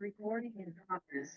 Recording in progress.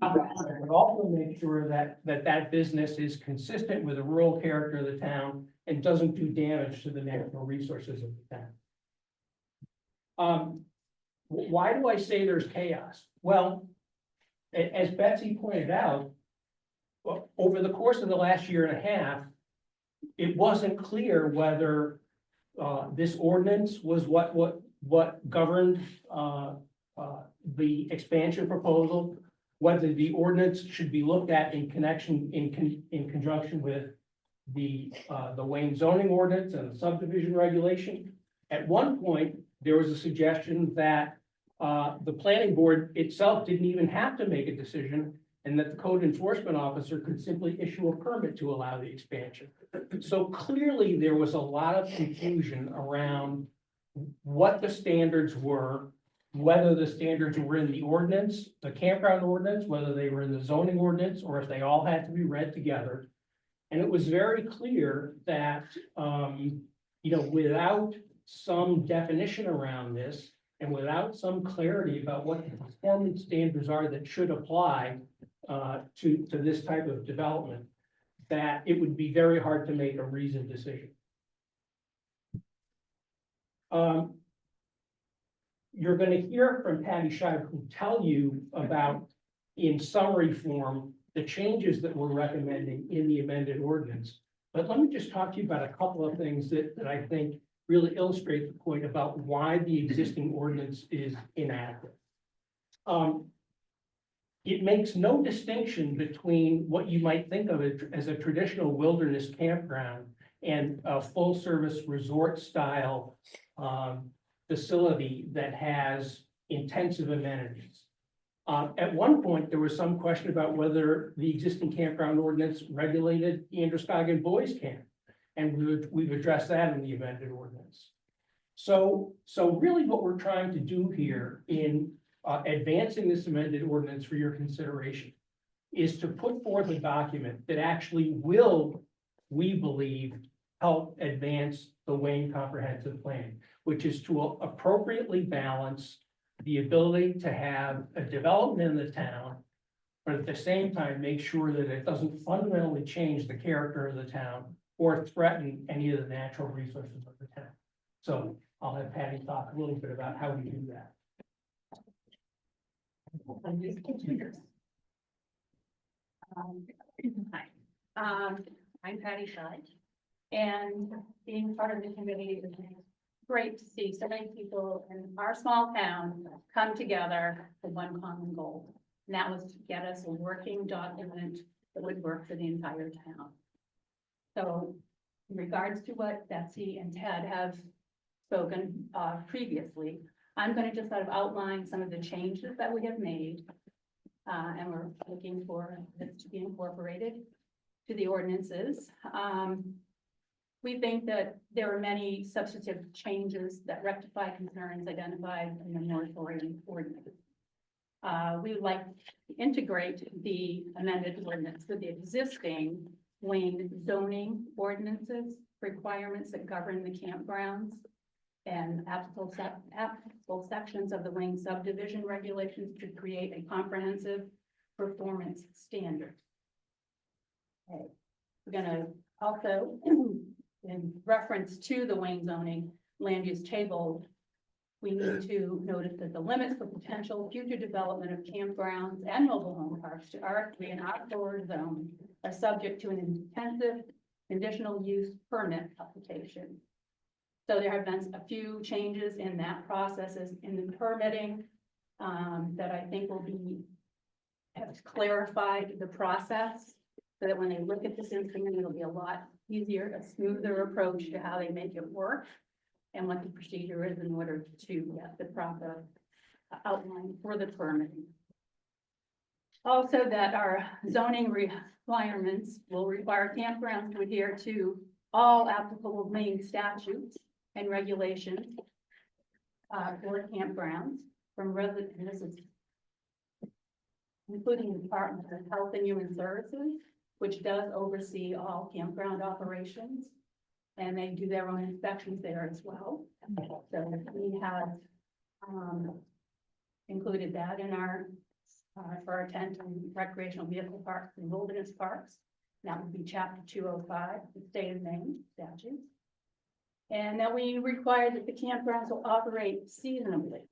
But also make sure that that business is consistent with the rural character of the town and doesn't do damage to the natural resources of the town. Why do I say there's chaos? Well, as Betsy pointed out, over the course of the last year and a half, it wasn't clear whether this ordinance was what governed the expansion proposal, whether the ordinance should be looked at in conjunction with the Wayne zoning ordinance and the subdivision regulation. At one point, there was a suggestion that the planning board itself didn't even have to make a decision, and that the code enforcement officer could simply issue a permit to allow the expansion. So clearly, there was a lot of confusion around what the standards were, whether the standards were in the ordinance, the campground ordinance, whether they were in the zoning ordinance, or if they all had to be read together. And it was very clear that, without some definition around this, and without some clarity about what the performance standards are that should apply to this type of development, that it would be very hard to make a reasoned decision. You're going to hear from Patty Scheib, who tell you about, in summary form, the changes that we're recommending in the amended ordinance. But let me just talk to you about a couple of things that I think really illustrate the point about why the existing ordinance is inadequate. It makes no distinction between what you might think of as a traditional wilderness campground and a full-service resort-style facility that has intensive amenities. At one point, there was some question about whether the existing campground ordinance regulated Androscoggin Boys Camp. And we've addressed that in the amended ordinance. So really what we're trying to do here in advancing this amended ordinance for your consideration is to put forth a document that actually will, we believe, help advance the Wayne Comprehensive Plan, which is to appropriately balance the ability to have a development in the town, but at the same time, make sure that it doesn't fundamentally change the character of the town or threaten any of the natural resources of the town. So I'll have Patty talk a little bit about how we do that. Hi, I'm Patty Scheib, and being part of the committee is great to see so many people in our small town come together for one common goal. And that was to get us a working document that would work for the entire town. So in regards to what Betsy and Ted have spoken previously, I'm going to just sort of outline some of the changes that we have made. And we're looking for this to be incorporated to the ordinances. We think that there are many substantive changes that rectify concerns identified in the moratorium ordinance. We would like to integrate the amended ordinance with the existing Wayne zoning ordinances, requirements that govern the campgrounds, and applicable sections of the Wayne subdivision regulations to create a comprehensive performance standard. Okay. We're going to also, in reference to the Wayne zoning land use table, we need to notice that the limits for potential future development of campgrounds and mobile home parks to R3 and R4 zone are subject to an intensive conditional use permit application. So there have been a few changes in that processes in the permitting that I think will be, have clarified the process so that when they look at this instrument, it'll be a lot easier, a smoother approach to how they make it work and what the procedure is in order to get the proper outline for the permitting. Also, that our zoning requirements will require campgrounds to adhere to all applicable Maine statutes and regulations for campgrounds from residents, including the Department of Health and Human Services, which does oversee all campground operations. And they do their own inspections there as well. So we have included that in our for our tent and recreational vehicle parks and wilderness parks. That would be chapter 205, the state of Maine statutes. And that we require that the campgrounds will operate seasonally.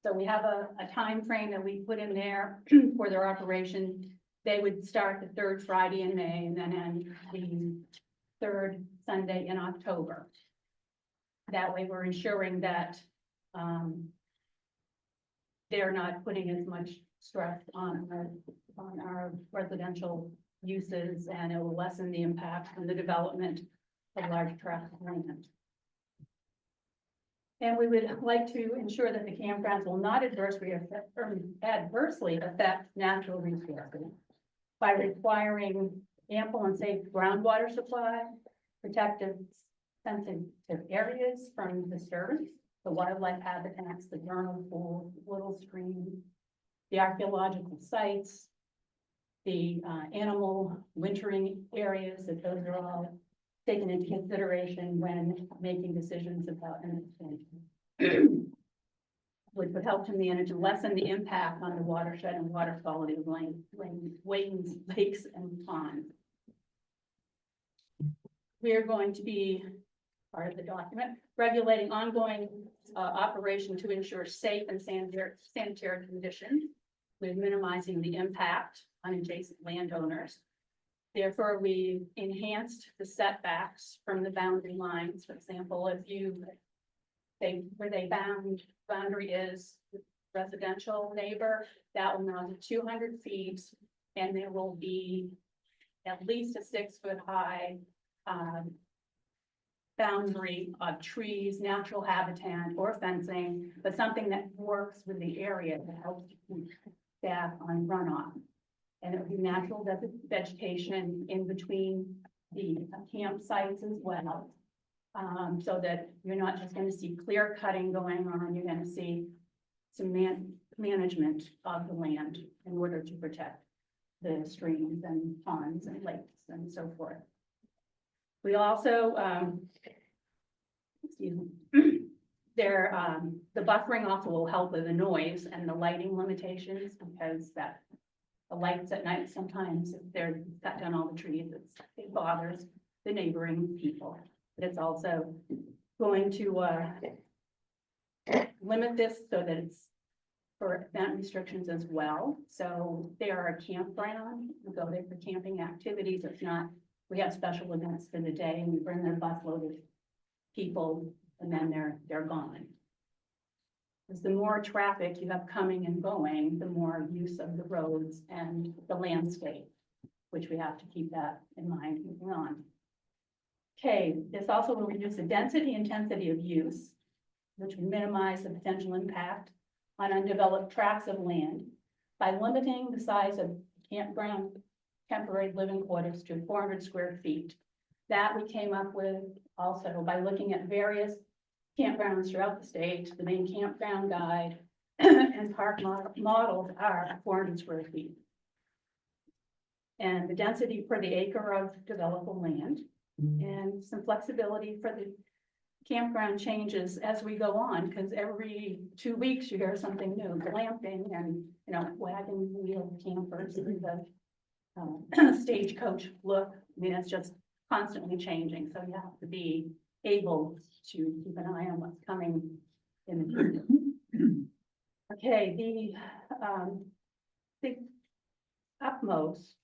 So we have a time frame that we put in there for their operation. They would start the third Friday in May and then end the third Sunday in October. That way we're ensuring that they're not putting as much stress on our residential uses, and it will lessen the impact on the development of large tracts of land. And we would like to ensure that the campgrounds will not adversely affect natural resources by requiring ample and safe groundwater supply, protective sensitive areas from disturbance, the wildlife habitats, the vernal pools, little streams, the archaeological sites, the animal wintering areas, that those are all taken into consideration when making decisions about an expansion. Which would help to manage and lessen the impact on the watershed and water quality of lanes, lakes, and ponds. We are going to be, part of the document, regulating ongoing operation to ensure safe and sanitary conditions with minimizing the impact on adjacent landowners. Therefore, we enhanced the setbacks from the boundary lines. For example, if where they boundary is residential neighbor, that will now be 200 feet, and there will be at least a 6-foot high boundary of trees, natural habitat, or fencing, but something that works with the area to help keep staff on runoff. And it would be natural vegetation in between the campsites as well. So that you're not just going to see clear cutting going on, you're going to see some management of the land in order to protect the streams and ponds and lakes and so forth. We also, excuse me, the buffering also will help with the noise and the lighting limitations, because the lights at night, sometimes if they're cut down all the trees, it bothers the neighboring people. But it's also going to limit this so that it's for event restrictions as well. So they are a campground. We go there for camping activities. It's not, we have special events for the day and we bring their busload of people and then they're gone. Because the more traffic you have coming and going, the more use of the roads and the landscape, which we have to keep that in mind moving on. Okay, this also will reduce the density and intensity of use, which will minimize the potential impact on undeveloped tracts of land by limiting the size of campground temporary living quarters to 400 square feet. That we came up with also by looking at various campgrounds throughout the state. The Maine Campground Guide and park models are 400 square feet. And the density per the acre of developable land, and some flexibility for the campground changes as we go on, because every 2 weeks you hear something new, glamping and, wagon wheel campers, and the stagecoach look. I mean, it's just constantly changing. So you have to be able to keep an eye on what's coming in the community. Okay, the upmost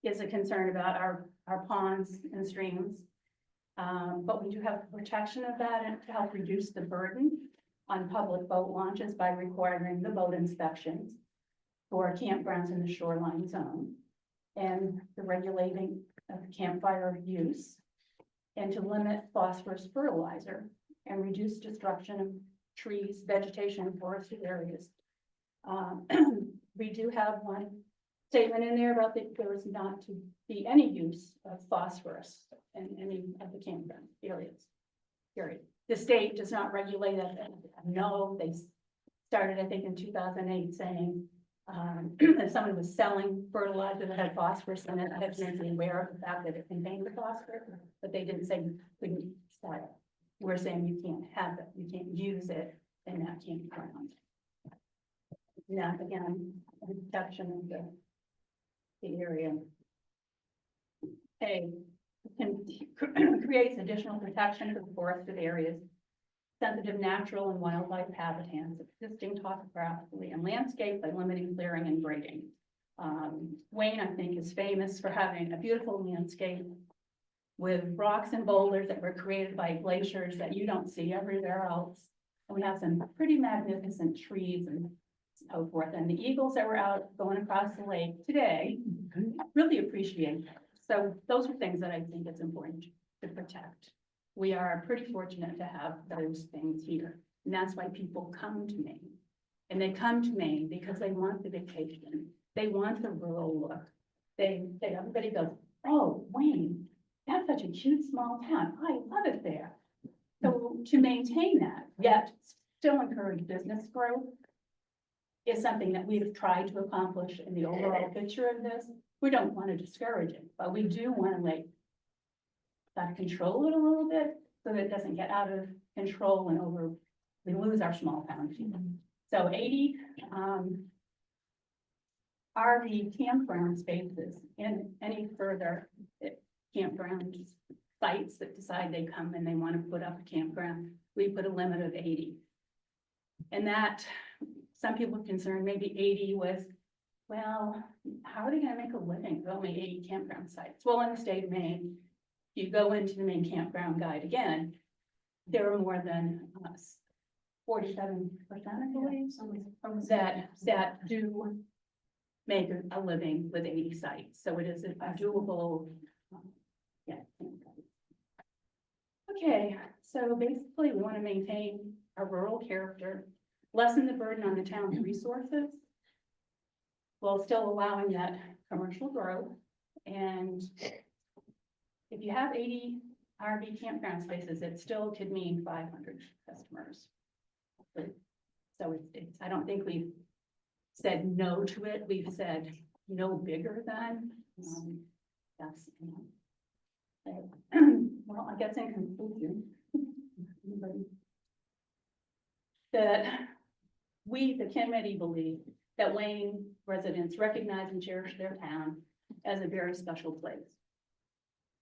is a concern about our ponds and streams. But we do have protection of that and to help reduce the burden on public boat launches by requiring the boat inspections for campgrounds in the shoreline zone and the regulating of campfire use and to limit phosphorus fertilizer and reduce destruction of trees, vegetation, and forested areas. We do have one statement in there about that there is not to be any use of phosphorus in any of the campground areas. Period. The state does not regulate it. No, they started, I think, in 2008 saying if someone was selling fertilizer that had phosphorus in it, I had to be aware of the fact that it contained the phosphorus, but they didn't say you couldn't sell it. We're saying you can't have it, you can't use it in that campground. Now, again, protection of the area. A creates additional protection for the forested areas, sensitive natural and wildlife habitats, existing topographically and landscape by limiting clearing and grading. Wayne, I think, is famous for having a beautiful landscape with rocks and boulders that were created by glaciers that you don't see everywhere else. And we have some pretty magnificent trees and so forth. And the eagles that were out going across the lake today really appreciate that. So those are things that I think it's important to protect. We are pretty fortunate to have those things here. And that's why people come to Maine. And they come to Maine because they want the vacation. They want the rural look. Everybody goes, oh, Wayne, that's such a cute small town. I love it there. So to maintain that, yet still encourage business growth is something that we've tried to accomplish in the overall picture of this. We don't want to discourage it, but we do want to control it a little bit so that it doesn't get out of control and we lose our small town. So 80 RV campground spaces in any further campground sites that decide they come and they want to put up a campground, we put a limit of 80. And that, some people are concerned maybe 80 was, well, how are they going to make a living with only 80 campground sites? Well, in the state of Maine, you go into the Maine Campground Guide again, there are more than 47%, I believe, that do make a living with 80 sites. So it is a doable, yeah. Okay, so basically we want to maintain a rural character, lessen the burden on the town's resources, while still allowing that commercial growth. And if you have 80 RV campground spaces, it still could mean 500 customers. So it's, I don't think we've said no to it. We've said no bigger than, that's, well, I guess in conclusion, that we, the committee, believe that Wayne residents recognize and cherish their town as a very special place.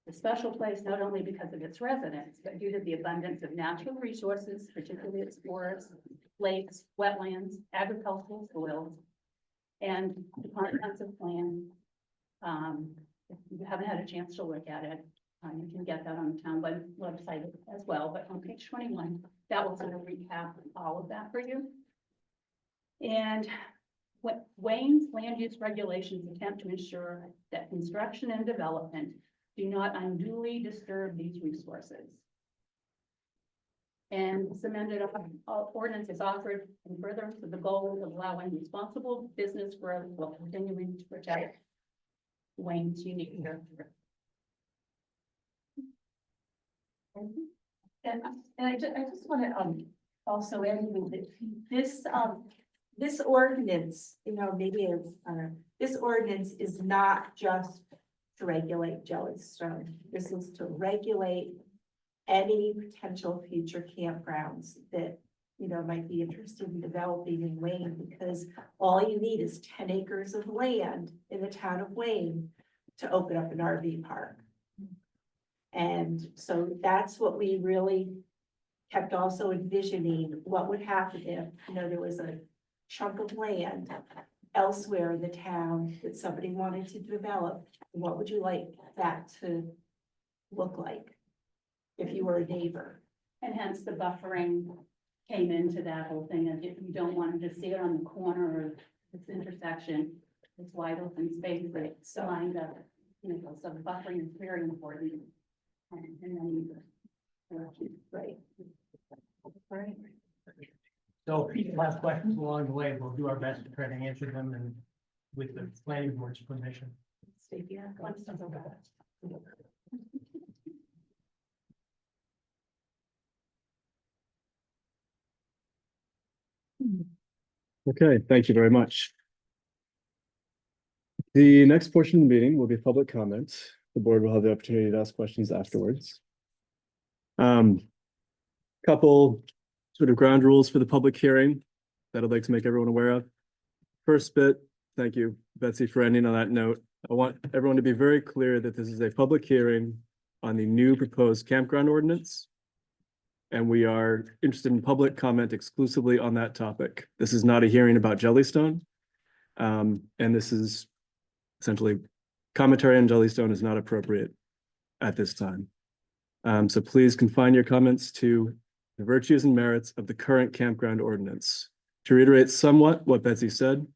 A special place not only because of its residents, but due to the abundance of natural resources, particularly its forests, lakes, wetlands, agricultural soils, and the comprehensive plan. If you haven't had a chance to look at it, you can get that on the town website as well, but on page 21, that will sort of recap all of that for you. And what Wayne's land use regulations attempt to ensure that construction and development do not unduly disturb these resources. And this amended ordinance is offered in furtherance of the goal of allowing responsible business growth while continuing to protect Wayne's unique character. And I just want to also add that this ordinance, you know, maybe this ordinance is not just to regulate Jellystone. This is to regulate any potential future campgrounds that, you know, might be interested in developing in Wayne, because all you need is 10 acres of land in the town of Wayne to open up an RV park. And so that's what we really kept also envisioning what would happen if, you know, there was a chunk of land elsewhere in the town that somebody wanted to develop. What would you like that to look like if you were a neighbor? And hence the buffering came into that whole thing, and if you don't want to just see it on the corner of this intersection, it's wide open space, but it's lined up, you know, so the buffering is very important. And then Right. Right. So if people have questions along the way, we'll do our best to try to answer them and with the planning board's permission. one step back. Okay, thank you very much. The next portion of the meeting will be public comment. The board will have the opportunity to ask questions afterwards. Couple sort of ground rules for the public hearing that I'd like to make everyone aware of. First bit, thank you, Betsy, for ending on that note. I want everyone to be very clear that this is a public hearing on the new proposed campground ordinance. And we are interested in public comment exclusively on that topic. This is not a hearing about Jellystone. And this is essentially commentary on Jellystone is not appropriate at this time. So please confine your comments to the virtues and merits of the current campground ordinance. To reiterate somewhat what Betsy said,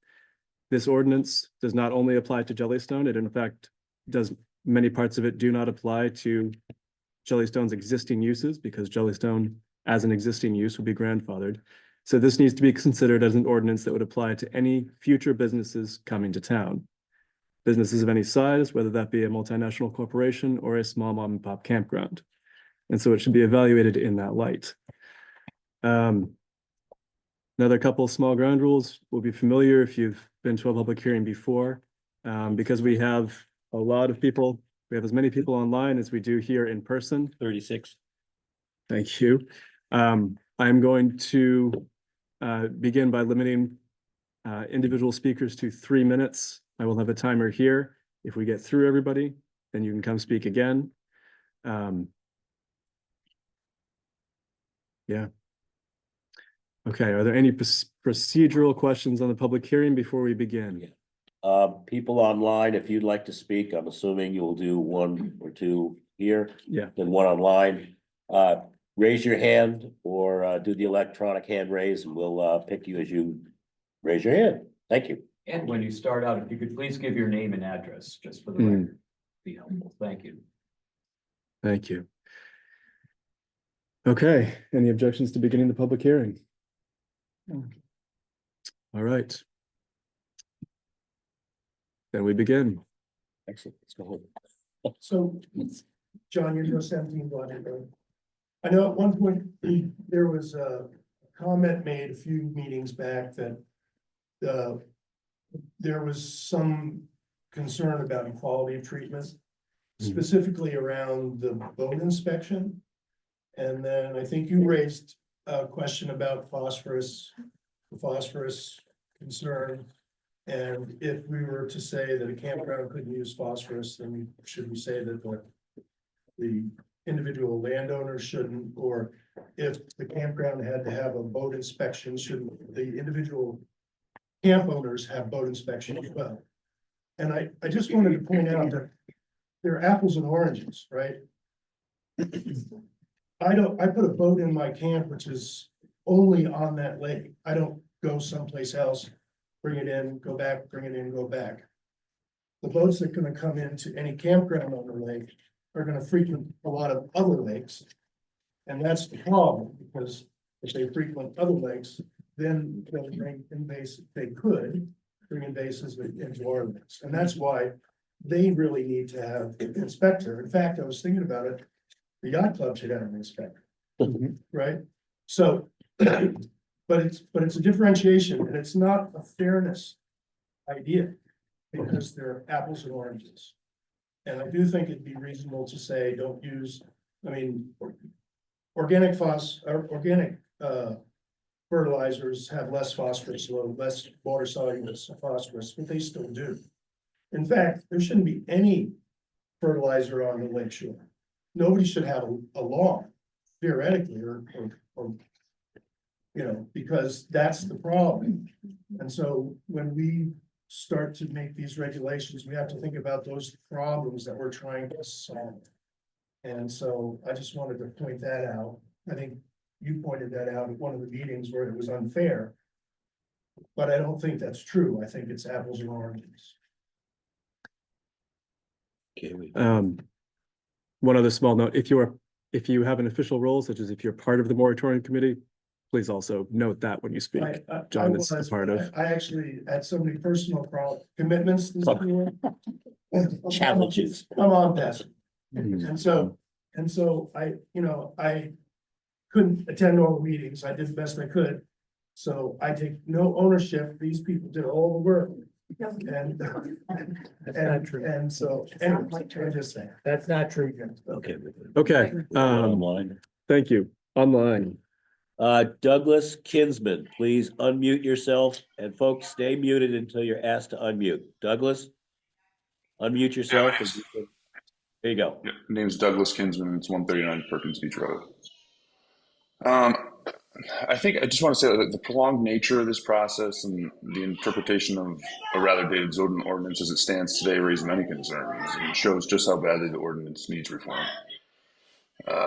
this ordinance does not only apply to Jellystone, it in fact does, many parts of it do not apply to Jellystone's existing uses because Jellystone as an existing use would be grandfathered. So this needs to be considered as an ordinance that would apply to any future businesses coming to town. Businesses of any size, whether that be a multinational corporation or a small mom and pop campground. And so it should be evaluated in that light. Another couple of small ground rules will be familiar if you've been to a public hearing before. Because we have a lot of people, we have as many people online as we do here in person. 36. Thank you. I'm going to begin by limiting individual speakers to 3 minutes. I will have a timer here. If we get through everybody, then you can come speak again. Yeah. Okay, are there any procedural questions on the public hearing before we begin? People online, if you'd like to speak, I'm assuming you will do 1 or 2 here. Yeah. Then 1 online. Raise your hand or do the electronic hand raise and we'll pick you as you raise your hand. Thank you. And when you start out, if you could please give your name and address, just for the record, be helpful. Thank you. Thank you. Okay, any objections to beginning the public hearing? All right. Then we begin. Excellent. Let's go home. So, John, you're just 17 Blondie Road. I know at one point there was a comment made a few meetings back that there was some concern about equality of treatment, specifically around the boat inspection. And then I think you raised a question about phosphorus, the phosphorus concern. And if we were to say that a campground couldn't use phosphorus, then should we say that the individual landowners shouldn't? Or if the campground had to have a boat inspection, shouldn't the individual camp owners have boat inspection as well? And I just wanted to point out that they're apples and oranges, right? I put a boat in my camp, which is only on that lake. I don't go someplace else, bring it in, go back, bring it in, go back. The boats that are gonna come into any campground on the lake are gonna frequent a lot of other lakes. And that's the problem, because if they frequent other lakes, then they'll bring invasive, they could bring invasives into our lakes. And that's why they really need to have an inspector. In fact, I was thinking about it, the yacht club should have an inspector, right? So, but it's a differentiation, and it's not a fairness idea, because they're apples and oranges. And I do think it'd be reasonable to say, don't use, I mean, organic fertilizers have less phosphorus load, less water soluble phosphorus, but they still do. In fact, there shouldn't be any fertilizer on the lake shore. Nobody should have a lawn theoretically, or, you know, because that's the problem. And so when we start to make these regulations, we have to think about those problems that we're trying to solve. And so I just wanted to point that out. I think you pointed that out at one of the meetings where it was unfair. But I don't think that's true. I think it's apples and oranges. Okay, we- One other small note, if you have an official role, such as if you're part of the moratorium committee, please also note that when you speak. I John is a was, part of. I actually had so many personal commitments this year. Challenges. Come on, Beth. Mhm. And so I, you know, I couldn't attend all the meetings. I did the best I could. So I take no ownership. These people did all the work. And, and so, anyway, I'm just saying. That's not true. Okay. Okay, Online. thank you. Online. Douglas Kinsman, please unmute yourself, and folks, stay muted until you're asked to unmute. Douglas? Unmute yourself. There you go. Yeah, name's Douglas Kinsman, and it's 139 Perkins Beach Road. I think I just want to say that the prolonged nature of this process and the interpretation of a rather dated zoning ordinance as it stands today raise many concerns and shows just how badly the ordinance needs reform.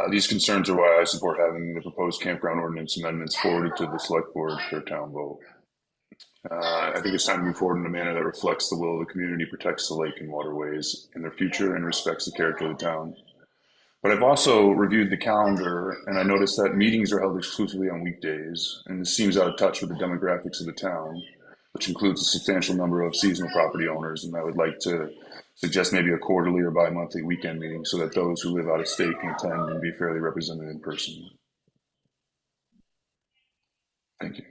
These concerns are why I support having the proposed campground ordinance amendments forwarded to the select board for a town vote. I think it's time to move forward in a manner that reflects the will of the community, protects the lake and waterways in their future, and respects the character of the town. But I've also reviewed the calendar, and I noticed that meetings are held exclusively on weekdays, and this seems out of touch with the demographics of the town, which includes a substantial number of seasonal property owners. And I would like to suggest maybe a quarterly or bi-monthly weekend meeting so that those who live out of state can attend and be fairly represented in person. Thank you.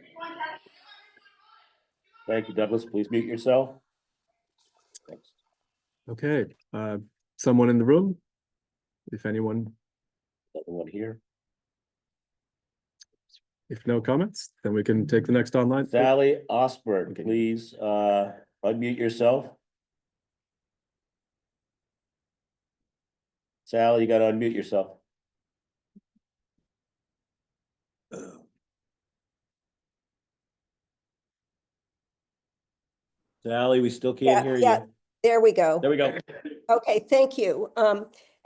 Thank you, Douglas. Please mute yourself. Thanks. Okay, someone in the room? If anyone, Another one here. if no comments, then we can take the next online. Sally Osberg, Okay. please, unmute yourself. Sally, you gotta unmute yourself. Sally, we still can't hear Yeah, you. there we go. There we go. Okay, thank you.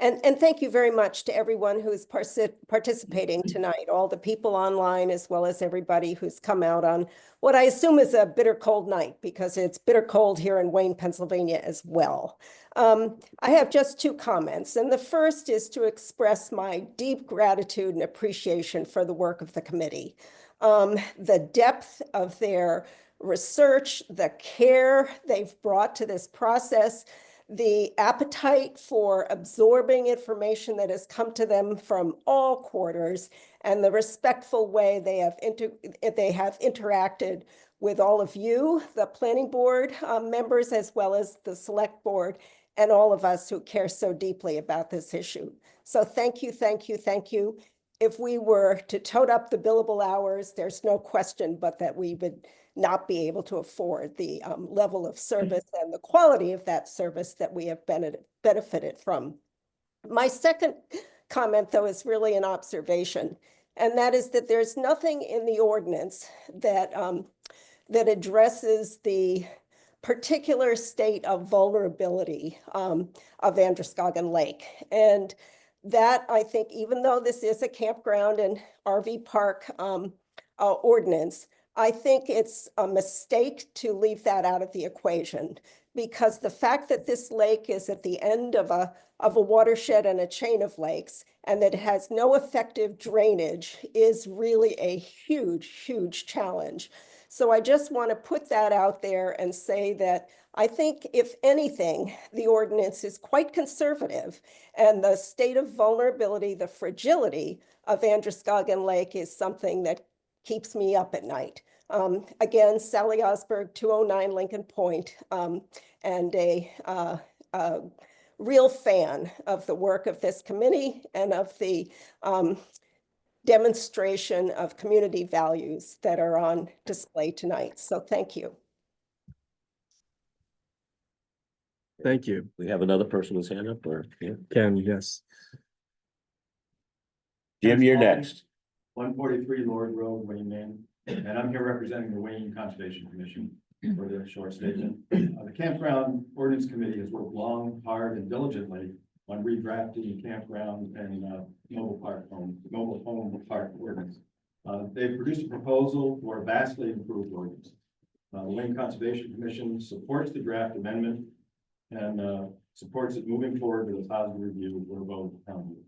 And thank you very much to everyone who's participating tonight, all the people online, as well as everybody who's come out on what I assume is a bitter cold night, because it's bitter cold here in Wayne, Pennsylvania as well. I have just two comments, and the first is to express my deep gratitude and appreciation for the work of the committee. The depth of their research, the care they've brought to this process, the appetite for absorbing information that has come to them from all quarters, and the respectful way they have interacted with all of you, the planning board members, as well as the select board, and all of us who care so deeply about this issue. So thank you, thank you, thank you. If we were to tote up the billable hours, there's no question but that we would not be able to afford the level of service and the quality of that service that we have benefited from. My second comment, though, is really an observation, and that is that there's nothing in the ordinance that, that addresses the particular state of vulnerability of Androscoggin Lake. And that, I think, even though this is a campground and RV park ordinance, I think it's a mistake to leave that out of the equation, because the fact that this lake is at the end of a watershed and a chain of lakes, and that it has no effective drainage, is really a huge, huge challenge. So I just want to put that out there and say that I think, if anything, the ordinance is quite conservative, and the state of vulnerability, the fragility of Androscoggin Lake is something that keeps me up at night. Again, Sally Osberg, 209 Lincoln Point, and a real fan of the work of this committee and of the demonstration of community values that are on display tonight. So thank you. Thank you. We have another person who's hand up, or, yeah. Ken, yes. Jim, you're next. 143 Lord Road, Wayne, Maine, and I'm here representing the Wayne Conservation Commission for the short statement. The Campground Ordinance Committee has worked long, hard, and diligently on redrafting campground and mobile home park ordinance. They've produced a proposal for a vastly improved ordinance. The Wayne Conservation Commission supports the draft amendment and supports it moving forward with a positive review for a vote of the town meeting.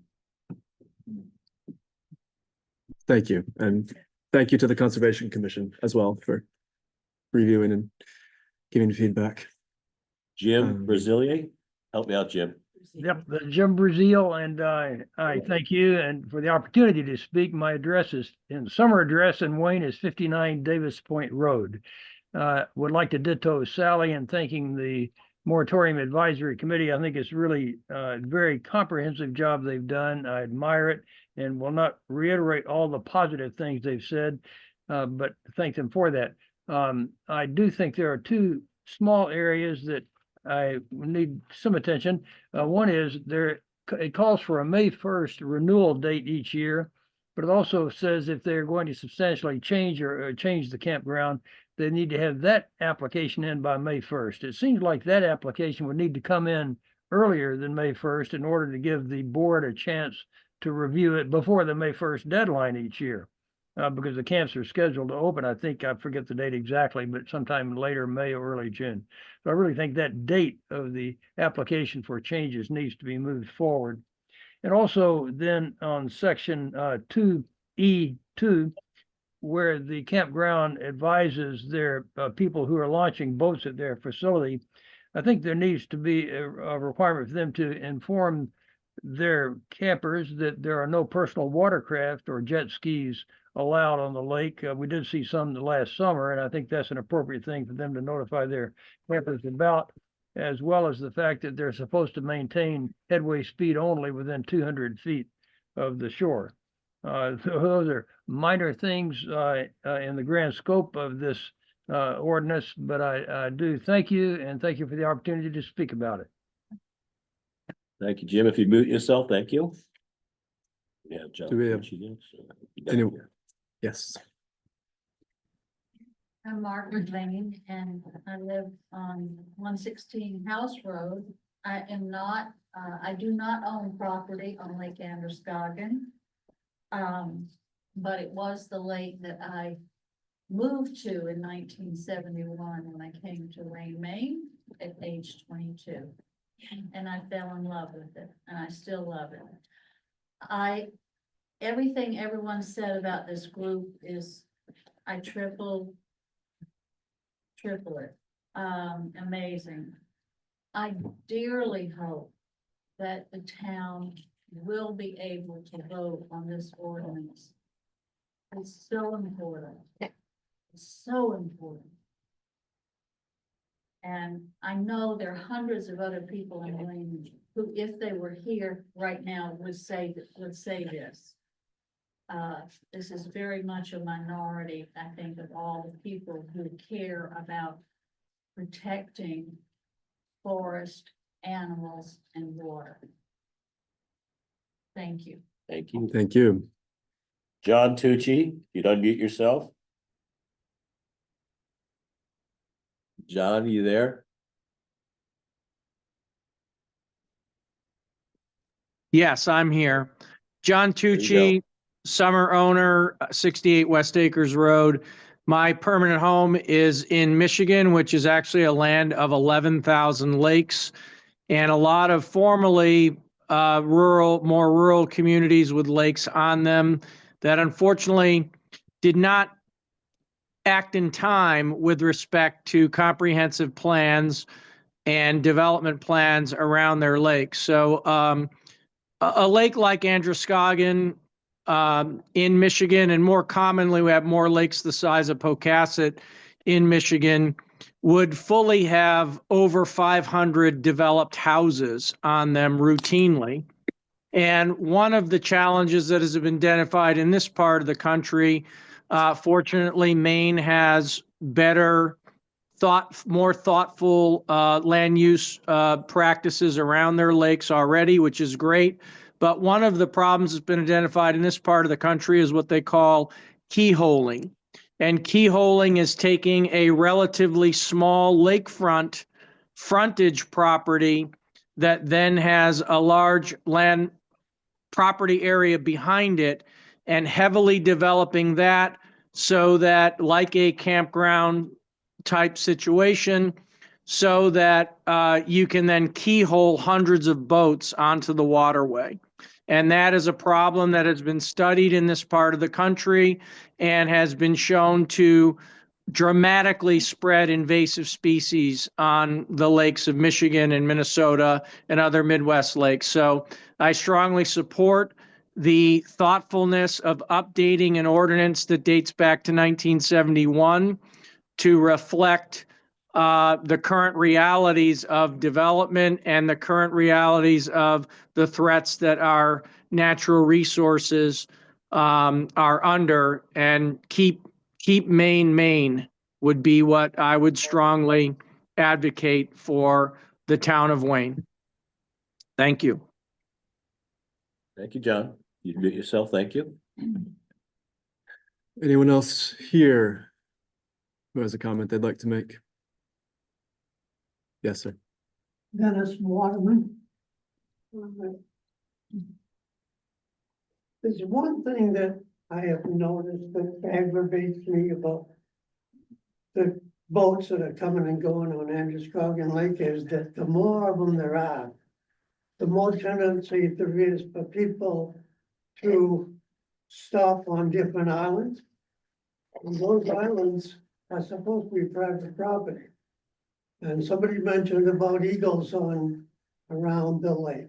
Thank you. And thank you to the Conservation Commission as well for reviewing and giving feedback. Jim Brazilier, help me out, Jim. Yep, Jim Brazil, and I thank you and for the opportunity to speak. My address is summer address in Wayne is 59 Davis Point Road. Would like to ditto Sally in thanking the Moratorium Advisory Committee. I think it's really a very comprehensive job they've done. I admire it and will not reiterate all the positive things they've said, but thank them for that. I do think there are two small areas that I need some attention. One is it calls for a May 1st renewal date each year, but it also says if they're going to substantially change or change the campground, they need to have that application in by May 1st. It seems like that application would need to come in earlier than May 1st in order to give the board a chance to review it before the May 1st deadline each year. Because the camps are scheduled to open, I think, I forget the date exactly, but sometime later May or early June. So I really think that date of the application for changes needs to be moved forward. And also then on section 2E2, where the campground advises their people who are launching boats at their facility, I think there needs to be a requirement for them to inform their campers that there are no personal watercraft or jet skis allowed on the lake. We did see some the last summer, and I think that's an appropriate thing for them to notify their campers about, as well as the fact that they're supposed to maintain headway speed only within 200 feet of the shore. So those are minor things in the grand scope of this ordinance, but I do thank you and thank you for the opportunity to speak about it. Thank you, Jim. If you mute yourself, thank you. Yeah, John. Do we have any? Yes. I'm Margaret Lane and I live on 116 House Road. I do not own property on Lake Androscoggin. But it was the lake that I moved to in 1971 when I came to Wayne, Maine at age 22. And I fell in love with it and I still love it. Everything everyone said about this group is, I triple it. Amazing. I dearly hope that the town will be able to vote on this ordinance. It's so important. It's so important. And I know there are hundreds of other people in Wayne who, if they were here right now, would say this. This is very much a minority, I think, of all the people who care about protecting forest, animals, and water. Thank you. Thank you. Thank you. John Tucci, you'd unmute yourself. John, are you there? Yes, I'm here. John There you Tucci, summer owner, 68 West Acres Road. My permanent home is in Michigan, which is actually a land of 11,000 lakes and a lot of formerly more rural communities with lakes on them that unfortunately did not act in time with respect to comprehensive plans and development plans around their lakes. So a lake like Androscoggin in Michigan, and more commonly we have more lakes the size of Pocasset in Michigan, would fully have over 500 developed houses on them routinely. And one of the challenges that has been identified in this part of the country, fortunately, Maine has better more thoughtful land use practices around their lakes already, which is great. But one of the problems that's been identified in this part of the country is what they call keyholing. And keyholing is taking a relatively small lakefront frontage property that then has a large land property area behind it and heavily developing that so that, like a campground type situation, so that you can then keyhole hundreds of boats onto the waterway. And that is a problem that has been studied in this part of the country and has been shown to dramatically spread invasive species on the lakes of Michigan and Minnesota and other Midwest lakes. So I strongly support the thoughtfulness of updating an ordinance that dates back to 1971 to reflect the current realities of development and the current realities of the threats that our natural resources are under, and keep Maine would be what I would strongly advocate for the town of Wayne. Thank you. Thank you, John. You mute yourself. Thank you. Anyone else here who has a comment they'd like to make? Yes, sir. Dennis Waterman. There's one thing that I have noticed that aggravates me about the boats that are coming and going on Androscoggin Lake is that the more of them there are, the more tendency there is for people to stop on different islands. And those islands are supposed to be private property. And somebody mentioned about eagles around the lake.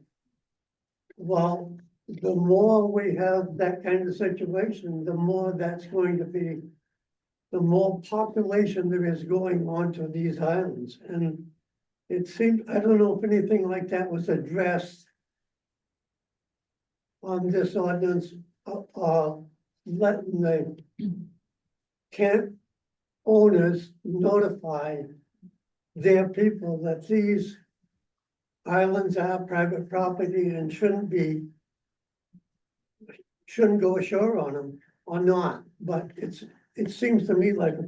Well, the more we have that kind of situation, the more that's going to be, the more population there is going onto these islands. And it seemed, I don't know if anything like that was addressed on this ordinance, letting the camp owners notify their people that these islands are private property and shouldn't go ashore on them or not. But it seems to me like a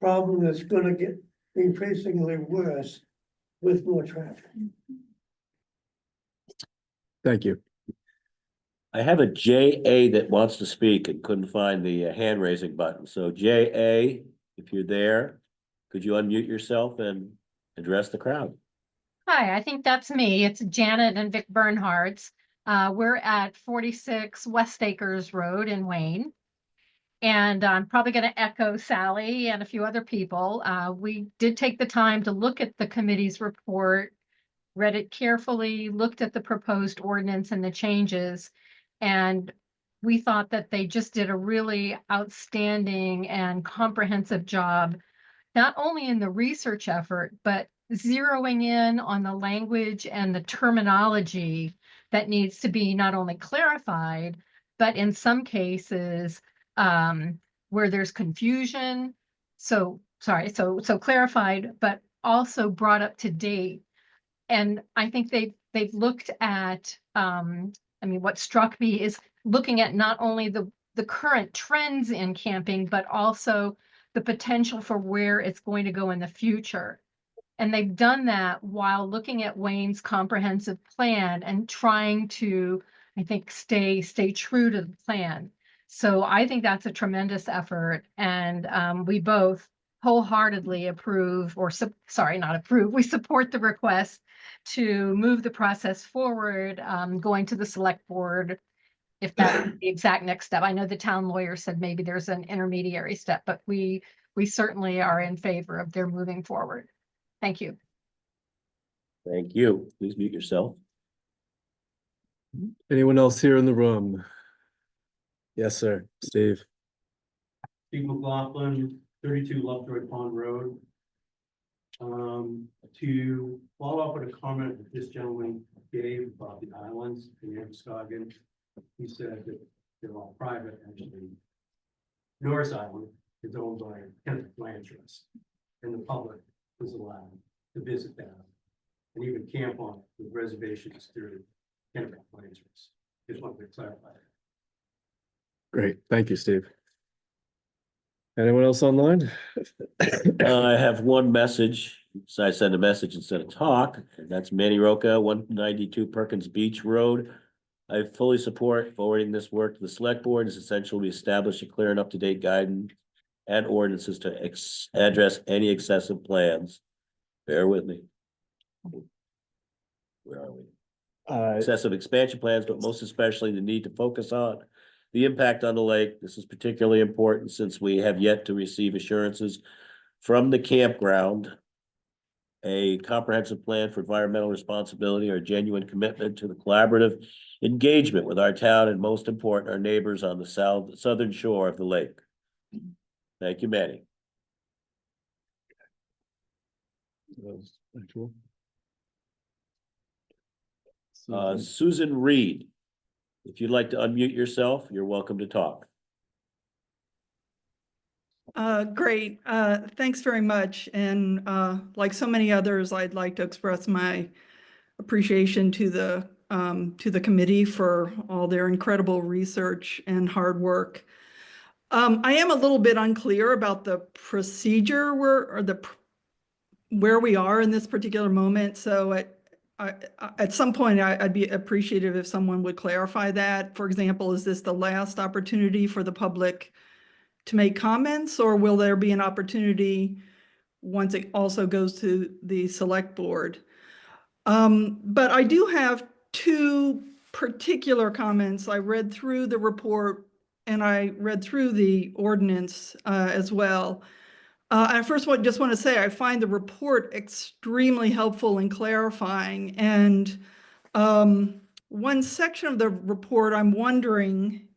problem that's gonna get increasingly worse with more traffic. Thank you. I have a JA that wants to speak and couldn't find the hand raising button. So JA, if you're there, could you unmute yourself and address the crowd? Hi, I think that's me. It's Janet and Vic Bernhards. We're at 46 West Acres Road in Wayne. And I'm probably going to echo Sally and a few other people. We did take the time to look at the committee's report, read it carefully, looked at the proposed ordinance and the changes. And we thought that they just did a really outstanding and comprehensive job, not only in the research effort, but zeroing in on the language and the terminology that needs to be not only clarified, but in some cases where there's confusion. So clarified, but also brought up to date. And I think they've looked at, what struck me is looking at not only the current trends in camping, but also the potential for where it's going to go in the future. And they've done that while looking at Wayne's comprehensive plan and trying to, I think, stay true to the plan. So I think that's a tremendous effort. And we both wholeheartedly approve, we support the request to move the process forward, going to the select board, if that's the exact next step. I know the town lawyer said maybe there's an intermediary step, but we certainly are in favor of their moving forward. Thank you. Thank you. Please mute yourself. Anyone else here in the room? Yes, sir. Steve. Steve McLaughlin, 32 Lovejoy Pond Road. To follow up with a comment that this gentleman gave about the islands in Androscoggin, he said that they're all private, actually. Norris Island is owned by Kenneth Land Trust, and the public is allowed to visit that and even camp on it with reservations through campground arrangements. Just wanted to clarify. Great, thank you, Steve. Anyone else online? I have one message, so I send a message instead of talk, and that's Manny Roca, 192 Perkins Beach Road. I fully support forwarding this work to the select board. It's essential we establish a clear and up-to-date guidance and ordinances to address any excessive plans. Bear with me. Where are we? Excessive expansion plans, but most especially the need to focus on the impact on the lake. This is particularly important since we have yet to receive assurances from the campground, a comprehensive plan for environmental responsibility, or a genuine commitment to the collaborative engagement with our town, and most important, our neighbors on the southern shore of the lake. Thank you, Manny. Susan Reed, if you'd like to unmute yourself, you're welcome to talk. Great. Thanks very much. And like so many others, I'd like to express my appreciation to the committee for all their incredible research and hard work. I am a little bit unclear about the procedure where we are in this particular moment. So at some point, I'd be appreciative if someone would clarify that. For example, is this the last opportunity for the public to make comments, or will there be an opportunity once it also goes to the select board? But I do have two particular comments. I read through the report and I read through the ordinance as well. I just want to say I find the report extremely helpful in clarifying. And one section of the report, I'm wondering,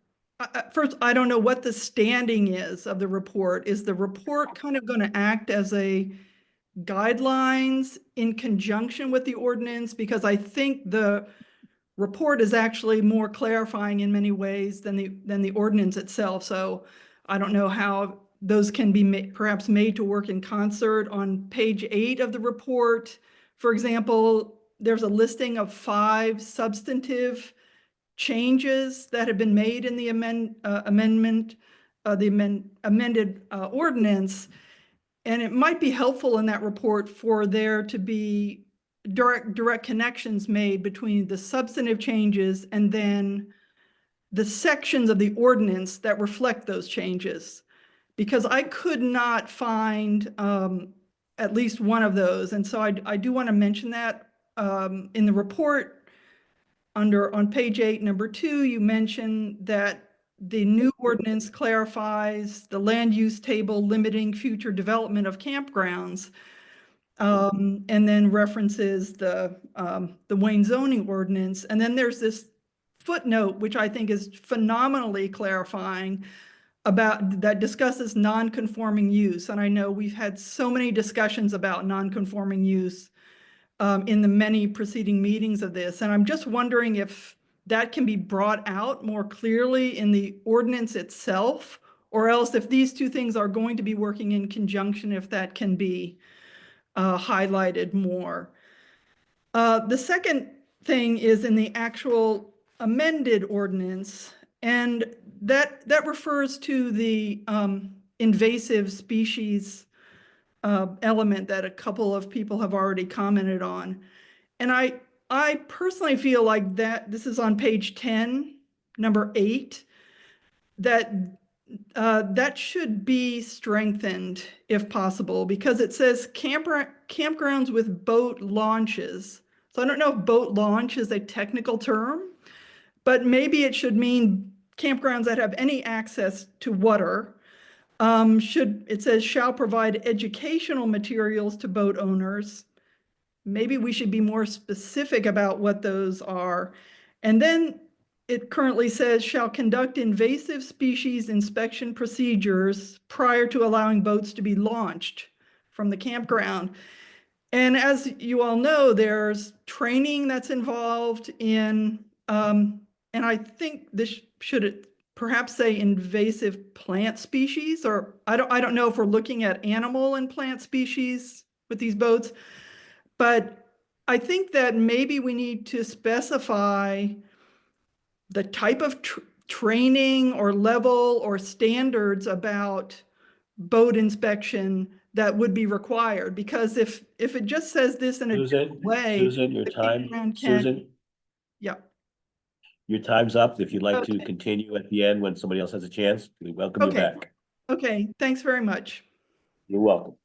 first, I don't know what the standing is of the report. Is the report kind of going to act as a guidelines in conjunction with the ordinance? Because I think the report is actually more clarifying in many ways than the ordinance itself. So I don't know how those can be perhaps made to work in concert. On page 8 of the report, for example, there's a listing of 5 substantive changes that have been made in the amended ordinance. And it might be helpful in that report for there to be direct connections made between the substantive changes and then the sections of the ordinance that reflect those changes. Because I could not find at least one of those. And so I do want to mention that in the report on page 8, number 2, you mentioned that the new ordinance clarifies the land use table limiting future development of campgrounds, and then references the Wayne zoning ordinance. And then there's this footnote, which I think is phenomenally clarifying, that discusses non-conforming use. And I know we've had so many discussions about non-conforming use in the many preceding meetings of this. And I'm just wondering if that can be brought out more clearly in the ordinance itself, or else if these two things are going to be working in conjunction, if that can be highlighted more. The second thing is in the actual amended ordinance, and that refers to the invasive species element that a couple of people have already commented on. And I personally feel like that this is on page 10, number 8, that that should be strengthened if possible, because it says campgrounds with boat launches. So I don't know if boat launch is a technical term, but maybe it should mean campgrounds that have any access to water. It says shall provide educational materials to boat owners. Maybe we should be more specific about what those are. And then it currently says shall conduct invasive species inspection procedures prior to allowing boats to be launched from the campground. And as you all know, there's training that's involved in, and I think this should perhaps say invasive plant species, or I don't know if we're looking at animal and plant species with these boats, but I think that maybe we need to specify the type of training or level or standards about boat inspection that would be required, because if it just says this in a Susan, different way. Susan, your the time, campground can- Susan, Yeah, your time's up. If you'd like to Okay. continue at the end when somebody else has a chance, we welcome you Okay. back. okay, thanks very much. You're welcome.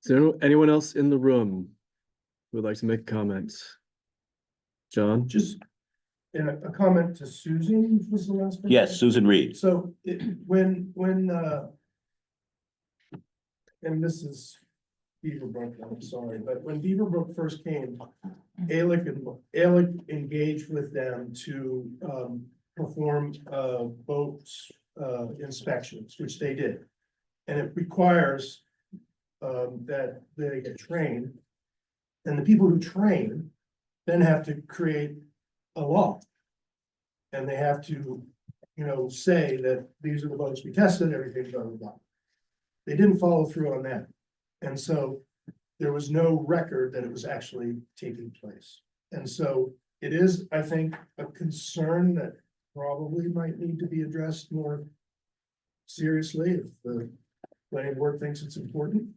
Is there anyone else in the room who would like to make a comment? John? Just in a comment to Susan was the last. person? Yes, Susan Reed. So when, and this is Beaverbrook, I'm sorry, but when Beaverbrook first came, Alec engaged with them to perform boat inspections, which they did. And it requires that they get trained. And the people who train then have to create a law. And they have to, say that these are the boats we tested, everything, blah, blah, blah. They didn't follow through on that. And so there was no record that it was actually taking place. And so it is, I think, a concern that probably might need to be addressed more seriously if the planning board thinks it's important.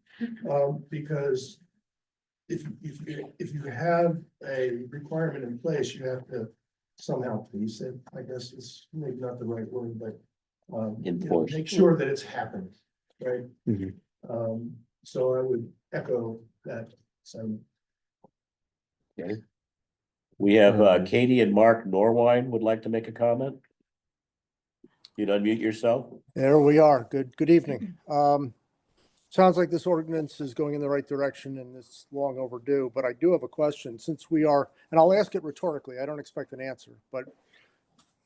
Because if you have a requirement in place, you have to somehow police it, I guess is maybe not the right word, but Enforce. make sure that it's happening, right? Mhm. So I would echo that. So Okay. We have Katie and Mark Norwine would like to make a comment. You'd unmute yourself. There we are. Good evening. Sounds like this ordinance is going in the right direction and it's long overdue, but I do have a question since we are, and I'll ask it rhetorically. I don't expect an answer, but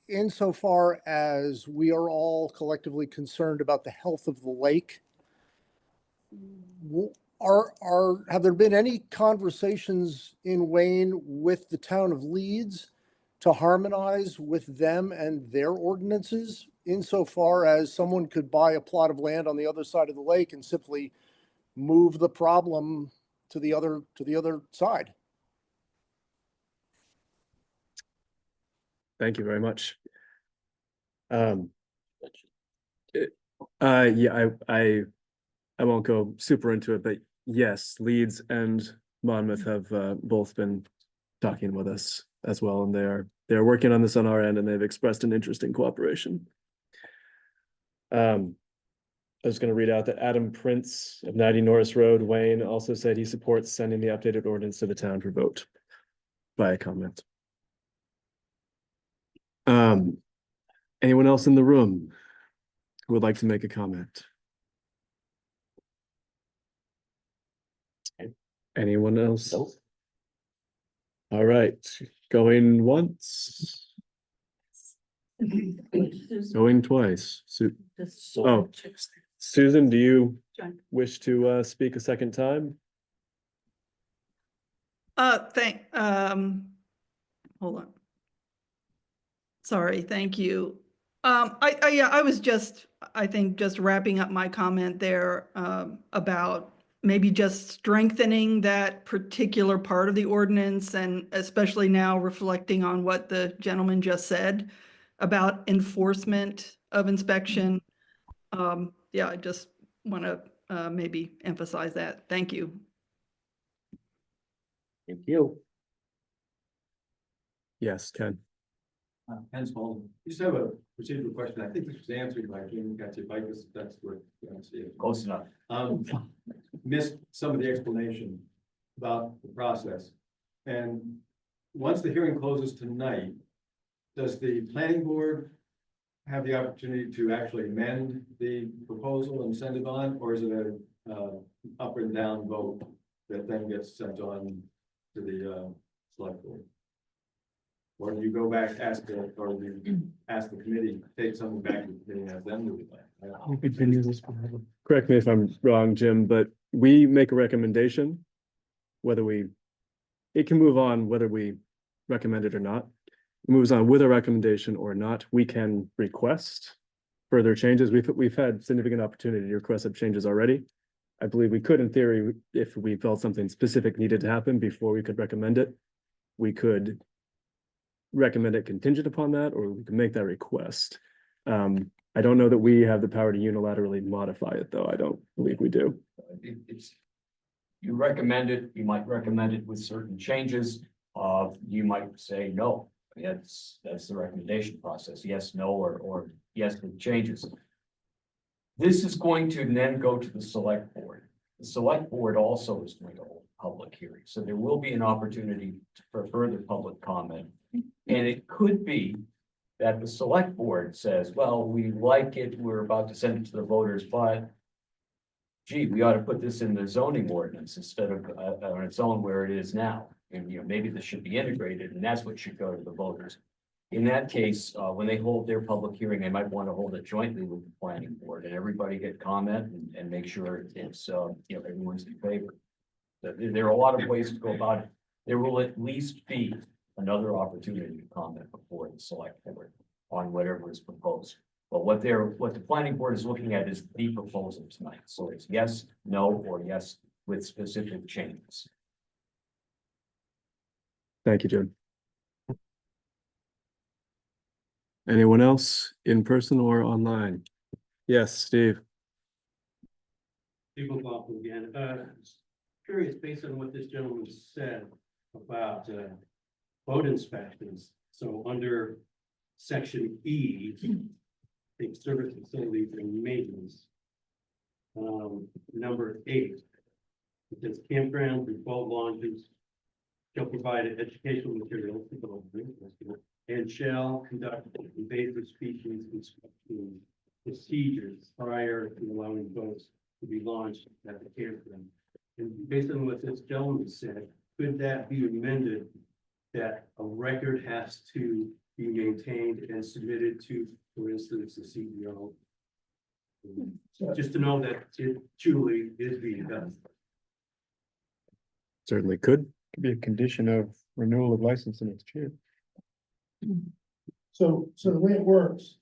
insofar as we are all collectively concerned about the health of the lake, have there been any conversations in Wayne with the town of Leeds to harmonize with them and their ordinances insofar as someone could buy a plot of land on the other side of the lake and simply move the problem to the other side? Thank you very much. Yeah, I won't go super into it, but yes, Leeds and Monmouth have both been talking with us as well, and they're working on this on our end, and they've expressed an interest in cooperation. I was going to read out that Adam Prince of 90 Norris Road, Wayne, also said he supports sending the updated ordinance to the town for vote by a comment. Anyone else in the room who would like to make a comment? Anyone else? Nope. All right, going once, going twice. Oh, Susan, do you wish to speak a second time? Hold on. Sorry, thank you. I was just, I think, just wrapping up my comment there about maybe just strengthening that particular part of the ordinance, and especially now reflecting on what the gentleman just said about enforcement of inspection. Yeah, I just want to maybe emphasize that. Thank you. Thank you. Yes, Ken. Ken Spalding. Just have a procedural question. I think this was answered by Jim Katsibitis. That's what you want to see. Close enough. Missed some of the explanation about the process. And once the hearing closes tonight, does the planning board have the opportunity to actually amend the proposal and send it on, or is it a up and down vote that then gets sent on to the select board? Or do you go back, ask the committee, take something back to the committee and ask them to do that? Correct me if I'm wrong, Jim, but we make a recommendation, it can move on whether we recommend it or not. It moves on with a recommendation or not. We can request further changes. We've had significant opportunity to request some changes already. I believe we could, in theory, if we felt something specific needed to happen before we could recommend it, we could recommend it contingent upon that, or we can make that request. I don't know that we have the power to unilaterally modify it, though. I don't believe we do. It's, you recommend it, you might recommend it with certain changes. You might say no. That's the recommendation process. Yes, no, or yes with changes. This is going to then go to the select board. The select board also is going to hold a public hearing, so there will be an opportunity for further public comment. And it could be that the select board says, well, we like it, we're about to send it to the voters, but gee, we ought to put this in the zoning ordinance instead of on its own where it is now. And, you know, maybe this should be integrated, and that's what should go to the voters. In that case, when they hold their public hearing, they might want to hold it jointly with the planning board, and everybody get comment and make sure it's, you know, everyone's in favor. There are a lot of ways to go about it. There will at least be another opportunity to comment before the select board on whatever is proposed. But what the planning board is looking at is the proposal tonight. So it's yes, no, or yes with specific changes. Thank you, Jim. Anyone else in person or online? Yes, Steve. Steve McLaughlin again. Curious, based on what this gentleman said about boat inspections. So under section E, the service facilities and maintenance. Number 8, it says campgrounds and 12 launches shall provide educational materials and shall conduct invasive species inspection procedures prior to allowing boats to be launched at the campground. And based on what this gentleman said, could that be amended that a record has to be maintained and submitted to, for instance, the CEO? Just to know that it truly is being done. Certainly could. Could be a condition of renewal of license next year. So the way it works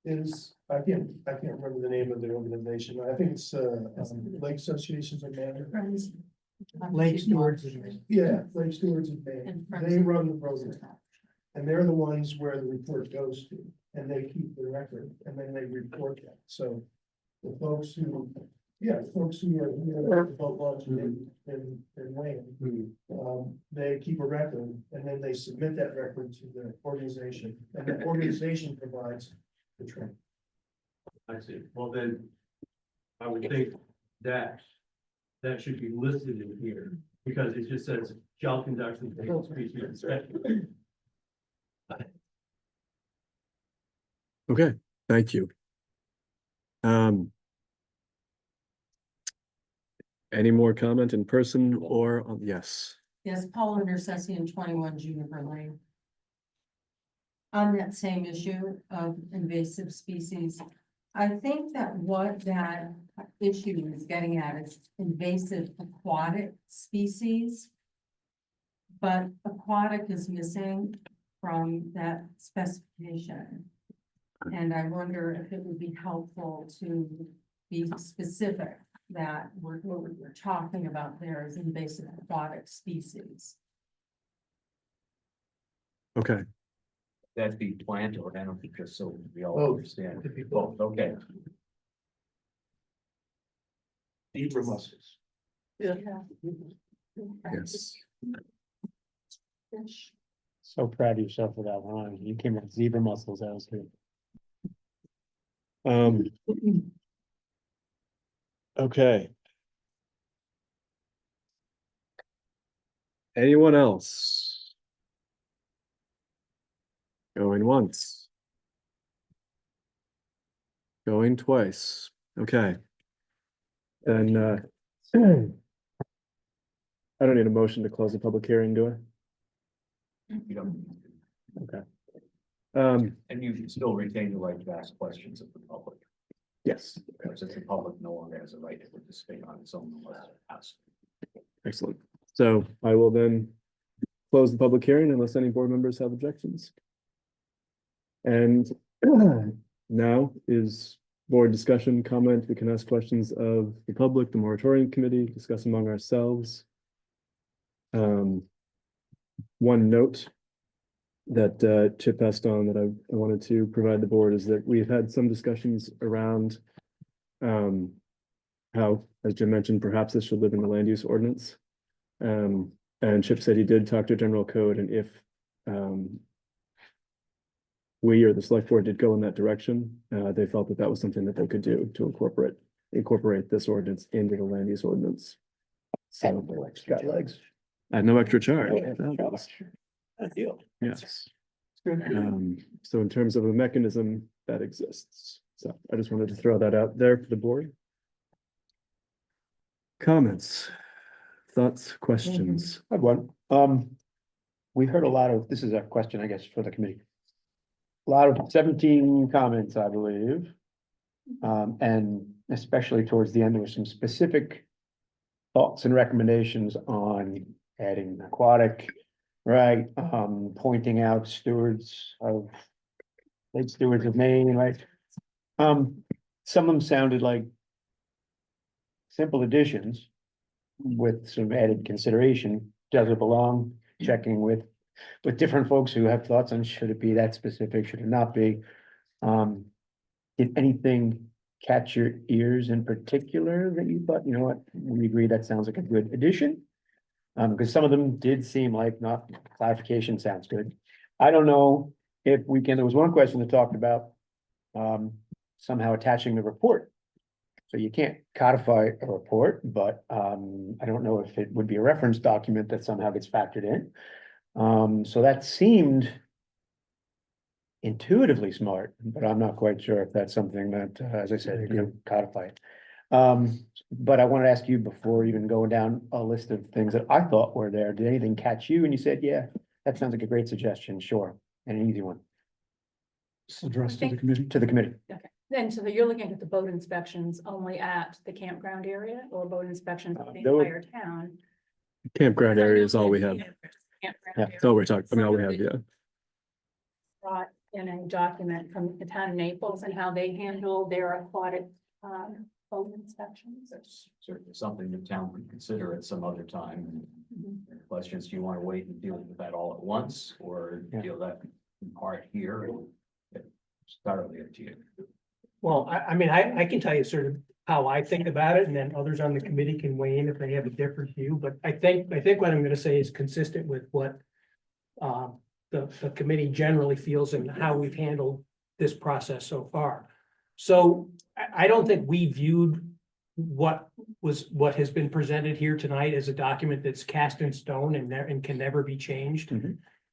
is, I can't remember the name of the organization. I think it's, Lake Associations of Maine. Lake Stewards of Maine. Yeah, Lake Stewards of Maine. They run the program. And they're the ones where the report goes to, and they keep the record, and then they report that. So the folks who are here at the boat launch in Wayne, they keep a record, and then they submit that record to the organization, and the organization provides the training. I see. Well, then I would think that should be listed in here because it just says shall conduct invasive species inspection. Okay, thank you. Any more comment in person or on, yes? Yes, Paul Intercession 21 Juniper Lane. On that same issue of invasive species, I think that what that issue is getting at is invasive aquatic species. But aquatic is missing from that specification. And I wonder if it would be helpful to be specific that what we're talking about there is invasive aquatic species. Okay, That'd be plant or animal, just so we all Both. understand. Could be Both, okay. Zebra mussels. yes. So proud of yourself for that line. You came with zebra mussels, that was good. Okay. Anyone else? Going once. Going twice. Okay. Then, I don't need a motion to close the public hearing, do I? You don't, Okay. and you can still retain the right to ask questions of the public. Yes, Because the public no longer has a right to participate on its own unless asked. excellent. So I will then close the public hearing unless any board members have objections. And now is board discussion, comment. We can ask questions of the public, the moratorium committee, discuss among ourselves. One note that Chip passed on that I wanted to provide the board is that we've had some discussions around how, as Jim mentioned, perhaps this should live in the land use ordinance. And Chip said he did talk to general code, and if we or the select board did go in that direction, they felt that that was something that they could do to incorporate this ordinance into the land use ordinance. So got legs. At no extra charge. Deal. Yes. So in terms of a mechanism that exists, so I just wanted to throw that out there for the board. Comments, thoughts, questions? I have one. We heard a lot of, this is a question, I guess, for the committee. A lot of 17 comments, I believe. And especially towards the end, there were some specific thoughts and recommendations on adding aquatic, right? Pointing out stewards of, lake stewards of Maine, right? Some of them sounded like simple additions with some added consideration. Does it belong? Checking with different folks who have thoughts on should it be that specific, should it not be? Did anything catch your ears in particular that you thought, you know what, we agree that sounds like a good addition? Because some of them did seem like not clarification sounds good. I don't know if we can, there was one question that talked about somehow attaching the report. So you can't codify a report, but I don't know if it would be a reference document that somehow gets factored in. So that seemed intuitively smart, but I'm not quite sure if that's something that, as I said, you can codify it. But I wanted to ask you before even going down a list of things that I thought were there, did anything catch you? And you said, yeah, that sounds like a great suggestion, sure, and an easy one. Addressed to the committee? To the committee. Okay, then so you're looking at the boat inspections only at the campground area or boat inspections of the there were- entire town? Campground area is all we have. Campground Yeah, that's all we're talking, I mean, all we have, yeah. Brought in a document from the town of Naples and how they handle their aquatic boat inspections. That's certainly something the town would consider at some other time. The question is, do you want to wait and deal with that all at once or deal that in part here? And it's entirely up to you. Well, I mean, I can tell you sort of how I think about it, and then others on the committee can weigh in if they have a different view, but I think what I'm gonna say is consistent with what the committee generally feels and how we've handled this process so far. So I don't think we viewed what has been presented here tonight as a document that's cast in stone and can never be changed.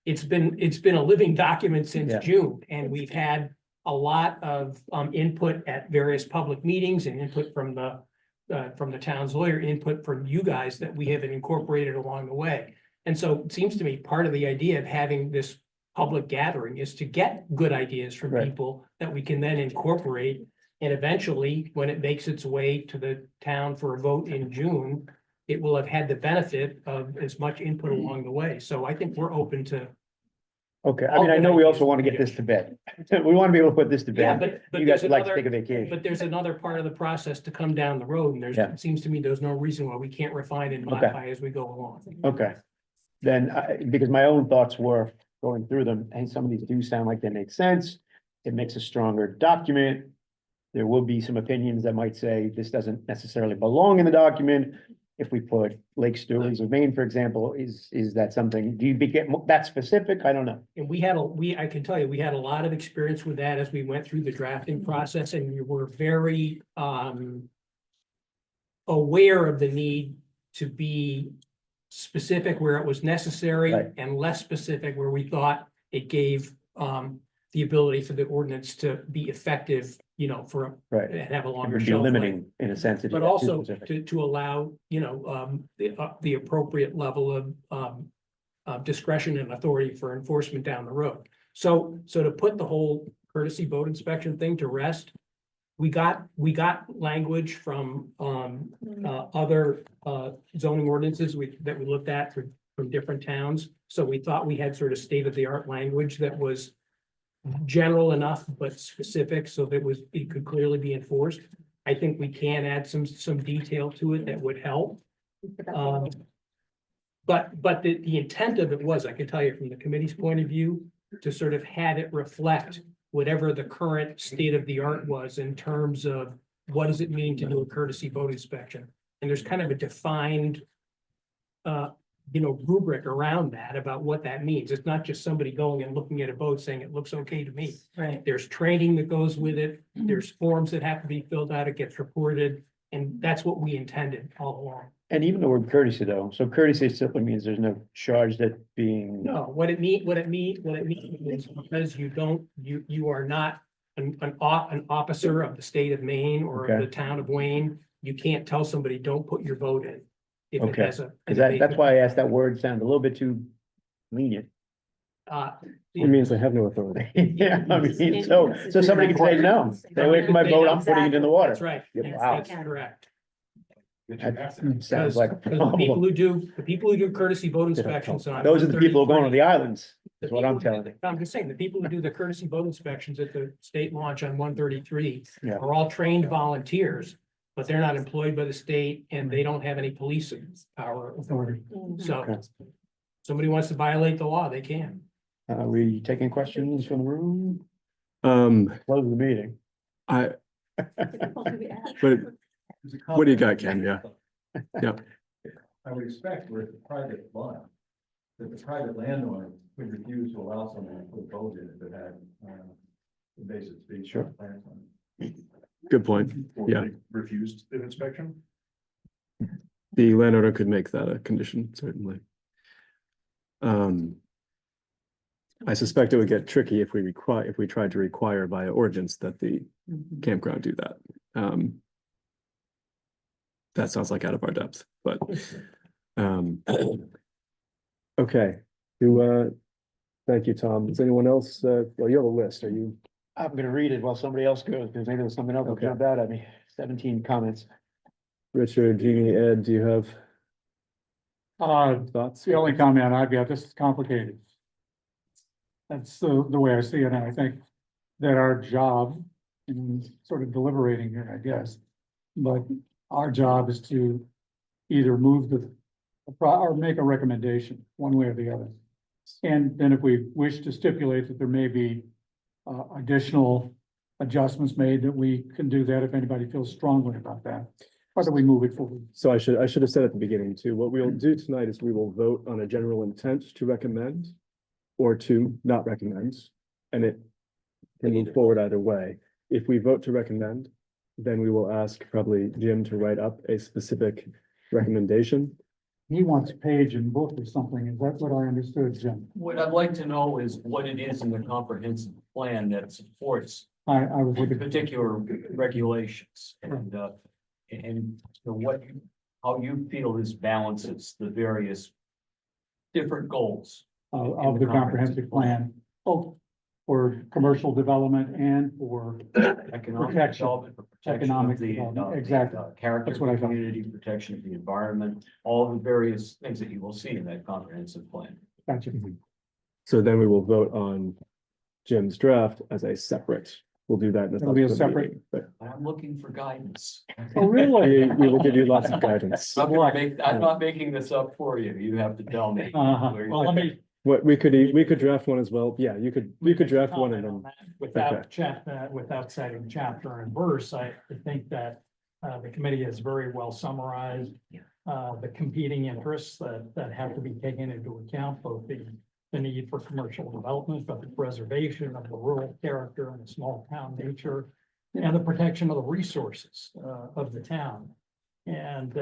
It's been a living document since June, and we've had a lot of input at various public meetings and input from the town's lawyer, input from you guys that we have incorporated along the way. And so it seems to me part of the idea of having this public gathering is to get good ideas from people that we can then incorporate. And eventually, when it makes its way to the town for a vote in June, it will have had the benefit of as much input along the way. So I think we're open to. Okay, I mean, I know we also want to get this to bed. We want to be able to put this to Yeah, bed. but You guys there's would like to another- take a vacation. But there's another part of the process to come down the road, and Yeah. it seems to me there's no reason why we can't refine and modify as we go along. Okay. Then, because my own thoughts were going through them, and some of these do sound like they make sense. It makes a stronger document. There will be some opinions that might say this doesn't necessarily belong in the document. If we put Lake Stewards of Maine, for example, is that something, do you get that specific? I don't know. And I can tell you, we had a lot of experience with that as we went through the drafting process, and we were very aware of the need to be specific where it was necessary and less specific where we thought it gave the ability for the ordinance to be effective, you know, for and have a It longer would be shelf life. limiting in a sense. if you But got too also specific. to allow, you know, the appropriate level of discretion and authority for enforcement down the road. So to put the whole courtesy boat inspection thing to rest, we got language from other zoning ordinances that we looked at from different towns. So we thought we had sort of state-of-the-art language that was general enough, but specific so that it could clearly be enforced. I think we can add some detail to it that would help. But the intent of it was, I can tell you from the committee's point of view, to sort of have it reflect whatever the current state of the art was in terms of what does it mean to do a courtesy boat inspection? And there's kind of a defined rubric around that about what that means. It's not just somebody going and looking at a boat saying it looks okay to me. Right. There's training that goes with it. There's forms that have to be filled out. It gets reported. And that's what we intended all along. And even the word courtesy though, so courtesy simply means there's no charge that being. No, what it means is because you are not an officer of the state of Maine or of Okay. the town of Wayne. You can't tell somebody, don't put your boat in. If it Okay, has a. that's why I asked that word sounded a little bit too lenient. It means they have no authority. Yeah, I mean, so somebody could say, no, stay away from my boat, I'm putting it in the water. That's right. Yeah, wow. That's correct. That sounds Because like a the people problem. who do courtesy boat inspections on. Those are the people who are going to 133, the islands, the is what I'm people- telling you. I'm just saying, the people who do the courtesy boat inspections at the state launch on 133 Yeah. are all trained volunteers, but they're not employed by the state and they don't have any police power authority. So Okay. somebody wants to violate the law, they can. Are we taking questions from the room? Close the meeting. but what do you got, Ken? Yeah. Yep. I would expect with a private lot, that the private landowner would refuse to allow someone to put a boat in if it had, invasive species. Sure. Plants on it. Good point. Yeah. Refused an inspection? The landowner could make that a condition, certainly. I suspect it would get tricky if we tried to require by ordinance that the campground do that. That sounds like out of our depth, but, okay. Thank you, Tom. Does anyone else, well, you have a list, are you? I'm gonna read it while somebody else goes, because maybe there's something else that Okay. jumped out at me. 17 comments. Richard, Jeannie, Ed, do you have thoughts? The only comment I've got, this is complicated. That's the way I see it, and I think that our job, in sort of deliberating here, I guess. But our job is to either move or make a recommendation, one way or the other. And then if we wish to stipulate that there may be additional adjustments made, that we can do that if anybody feels strongly about that. Or that we move it forward. So I should have said at the beginning too, what we'll do tonight is we will vote on a general intent to recommend or to not recommend, and it can move forward either way. If we vote to recommend, then we will ask probably Jim to write up a specific recommendation. He wants page and book or something, is that what I understood, Jim? What I'd like to know is what it is in the comprehensive plan that supports I was looking. particular regulations and how you feel this balances the various different goals. Of the comprehensive plan, both for commercial development and for Economic protection. development, for protection Economic of the, development, exactly. Character That's of what I the thought. community, protection of the environment, all the various things that you will see in that comprehensive plan. Gotcha. So then we will vote on Jim's draft as a separate, we'll do that. in It'll be a subsequent separate- meeting, But I'm looking for guidance. Oh, really? we will give you lots of guidance. I'm not making this up for you. You have to tell me. where Well, let me. What we could draft one as well. Yeah, we could draft one and then. Without citing chapter and verse, I think that the committee has very well summarized the competing interests that have to be taken into account, both the need for commercial development, but the preservation of the rural character and the small town nature, and the protection of the resources of the town. And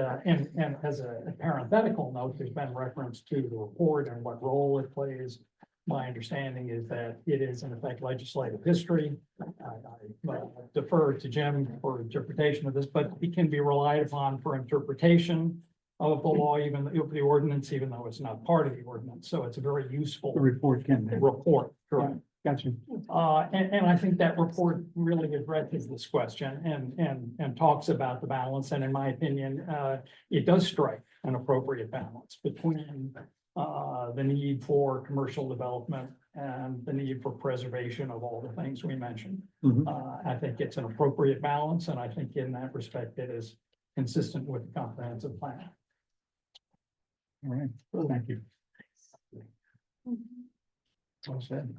as a parenthetical note, there's been reference to the report and what role it plays. My understanding is that it is in effect legislative history. I defer to Jim for interpretation of this, but it can be relied upon for interpretation of the law, even the ordinance, even though it's not part of the ordinance. So it's a very useful The report can be. report. Correct. Gotcha. And I think that report really addresses this question and talks about the balance. And in my opinion, it does strike an appropriate balance between the need for commercial development and the need for preservation of all the things we mentioned. I think it's an appropriate balance, and I think in that respect, it is consistent with the comprehensive plan. All right, thank you. Well said.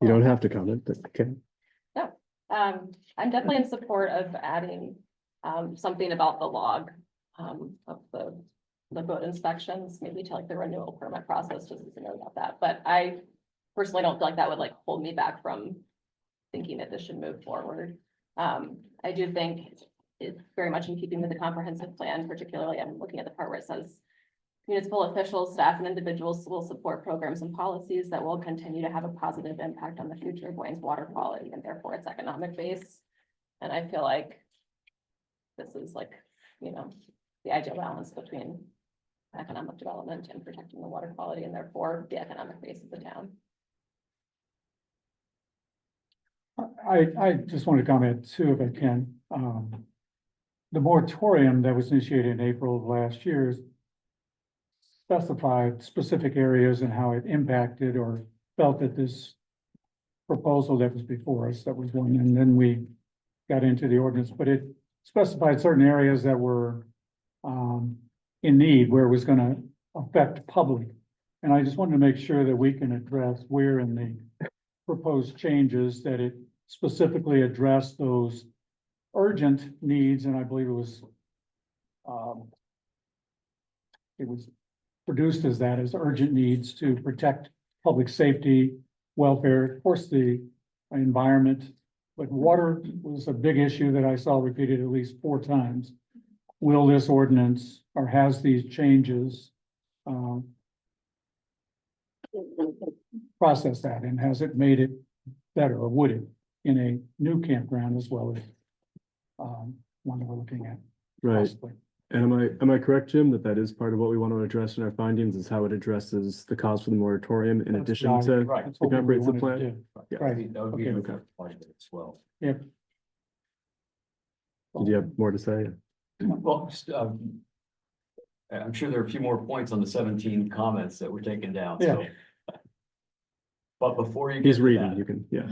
You don't have to comment, but okay. I'm definitely in support of adding, something about the log, of the boat inspections, maybe to like the renewal permit process, just to know about that. But I personally don't feel like that would like hold me back from thinking that this should move forward. I do think it's very much in keeping with the comprehensive plan, particularly I'm looking at the part where it says municipal officials, staff, and individuals will support programs and policies that will continue to have a positive impact on the future of Wayne's water quality and therefore its economic base. And I feel like this is like, you know, the ideal balance between economic development and protecting the water quality and therefore the economic base of the town. I just want to comment too, if I can. The moratorium that was initiated in April of last year specified specific areas and how it impacted or felt that this proposal that was before us that was one, and then we got into the ordinance, but it specified certain areas that were in need, where it was going to affect public. And I just wanted to make sure that we can address where in the proposed changes that it specifically addressed those urgent needs, and I believe it was produced as that, as urgent needs to protect public safety, welfare, of course, the environment. But water was a big issue that I saw repeated at least 4 times. Will this ordinance, or has these changes process that, and has it made it better, or would it, in a new campground as well as one that we're looking at? Right. Possibly. And am I correct, Jim, that that is part of what we want to address in our findings, is how it addresses the cause for the moratorium in That's addition right, to right. the That's what we comprehensive wanted to plan? do. Yeah. Right. That would be Okay. a good part of it as well. Yep. Did you have more to say? Well, just, I'm sure there are a few more points on the 17 comments that were taken down, so. But before you. He's get to reading, that- you can, yeah.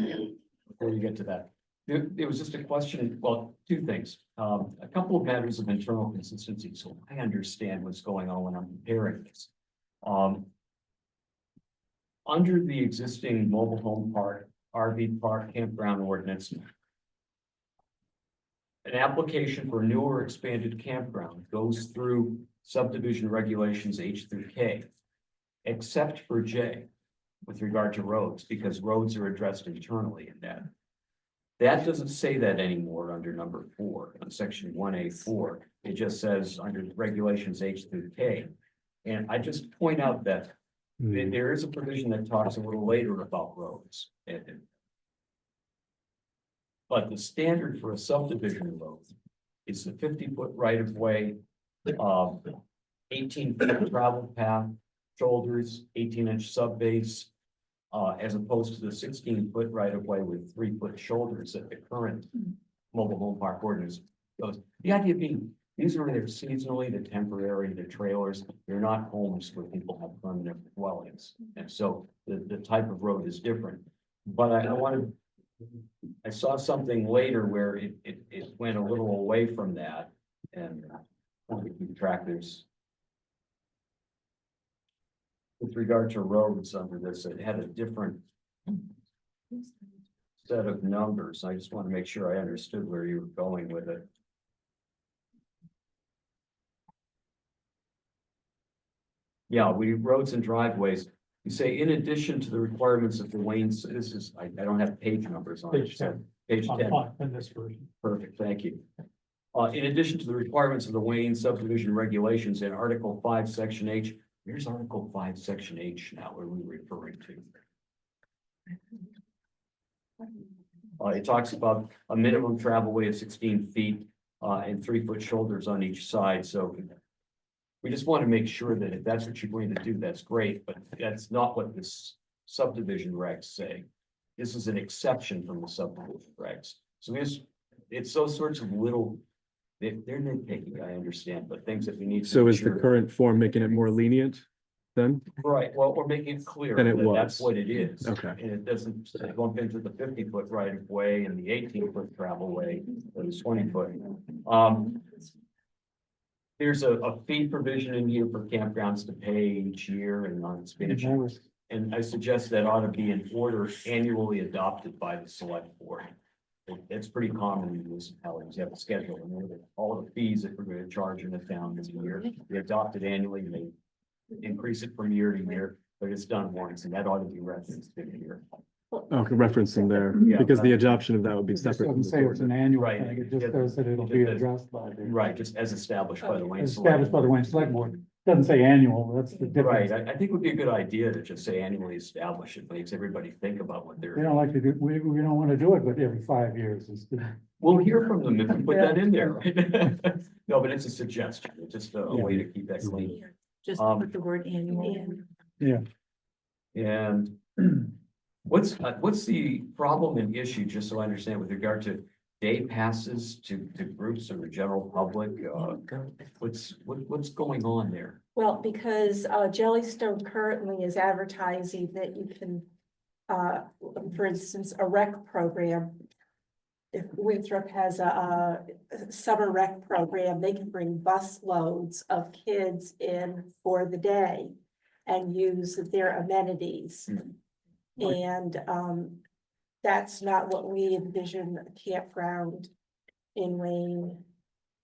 Before you get to that, it was just a question, well, 2 things. A couple of matters of internal consistency, so I understand what's going on when I'm comparing this. Under the existing mobile home park, RV park, campground ordinance, an application for a new or expanded campground goes through subdivision regulations H through K, except for J with regard to roads, because roads are addressed internally in that. That doesn't say that anymore under number 4 on section 1A4. It just says under regulations H through K. And I just point out that there is a provision that talks a little later about roads. But the standard for a subdivision road is the 50-foot right of way, 18-foot travel path, shoulders, 18-inch subbase, as opposed to the 16-foot right of way with 3-foot shoulders that the current mobile home park ordinance goes. The idea being, these are either seasonally, they're temporary, they're trailers, they're not homes where people have permanent dwellings. And so the type of road is different. But I saw something later where it went a little away from that, and want to keep track. There's, with regard to roads under this, it had a different set of numbers. I just want to make sure I understood where you were going with it. Yeah, roads and driveways. You say, in addition to the requirements of the Wayne's, this is, I don't have page numbers on it. Page 10. Page 10. In this version. Perfect, thank you. In addition to the requirements of the Wayne subdivision regulations in Article 5, Section H, here's Article 5, Section H now, what are we referring to? It talks about a minimum travel way of 16 feet and 3-foot shoulders on each side, so we just want to make sure that if that's what you're going to do, that's great, but that's not what this subdivision regs say. This is an exception from the subdivision regs. So it's those sorts of little, they're nitpicky, I understand, but things that we need to. So is the ensure- current form making it more lenient? then? Right, well, we're making it clear Then it that that's was. what it is. Okay. And it doesn't say bump into the 50-foot right of way and the 18-foot travel way, or the 20-foot. There's a fee provision in here for campgrounds to pay each year and non-expansion. And I suggest that ought to be in order annually adopted by the select board. It's pretty common in municipalities, you have a schedule, and all the fees that we're going to charge in the town this year, they adopt it annually, and they increase it from year to year, but it's done once, and that ought to be referenced in here. Okay, referencing there, Yeah. because the adoption of that would be It just separate. from doesn't this say it's an ordinance. annual Right. thing, it just Yeah. says that it'll It be does. addressed by the. Right, just as established by the Wayne. As Select established by the Board. Wayne Select Board, doesn't say annual, that's the Right, difference. I think it would be a good idea to just say annually established. It makes everybody think about what We they're. don't like to do, we don't want to do it, but every 5 years is. We'll hear from them if we put that in there, right? No, but it's a suggestion, it's just a way to keep that clean. Just Um, put the word annual in. Yeah. And what's the problem and issue, just so I understand, with regard to day passes to groups or the general public? What's going on there? Well, because Jellystone currently is advertising that you can, for instance, a rec program. If Winthrop has a summer rec program, they can bring bus loads of kids in for the day and use their amenities. And that's not what we envision a campground in Wayne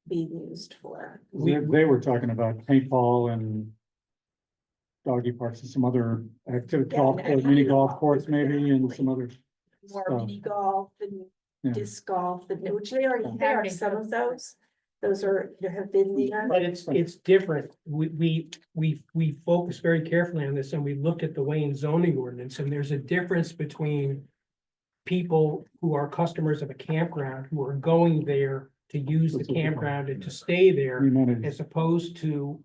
being used for. They were talking about paintball and doggy parks and some other activity, golf, mini golf course maybe, and some other. More stuff. mini golf and Yeah. disc golf, and which they already They already have some have of those. Those are, there have been there. But it's different. We focus very carefully on this and we looked at the Wayne zoning ordinance and there's a difference between people who are customers of a campground who are going there to use the campground and to stay there as opposed to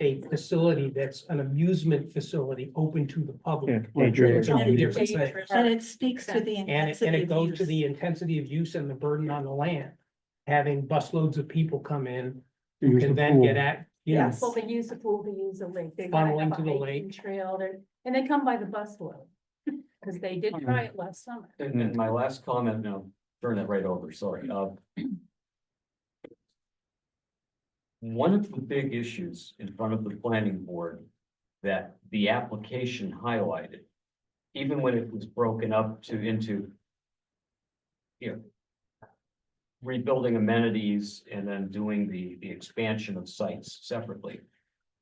a facility that's an amusement facility open to the public. Yeah, It's a different thing. And it speaks to the And intensity it of goes to use. the intensity of use and the burden on the land. Having busloads of people come in who Use can the then pool. get at, you know, Yes, well, they use the pool, they use the lake. They Funnel wanna have into a the hiking lake. trail, they're, And they come by the busload, because they did try it last summer. And my last comment, now, turn that right over, sorry. One of the big issues in front of the planning board that the application highlighted, even when it was broken up into, you know, rebuilding amenities and then doing the expansion of sites separately.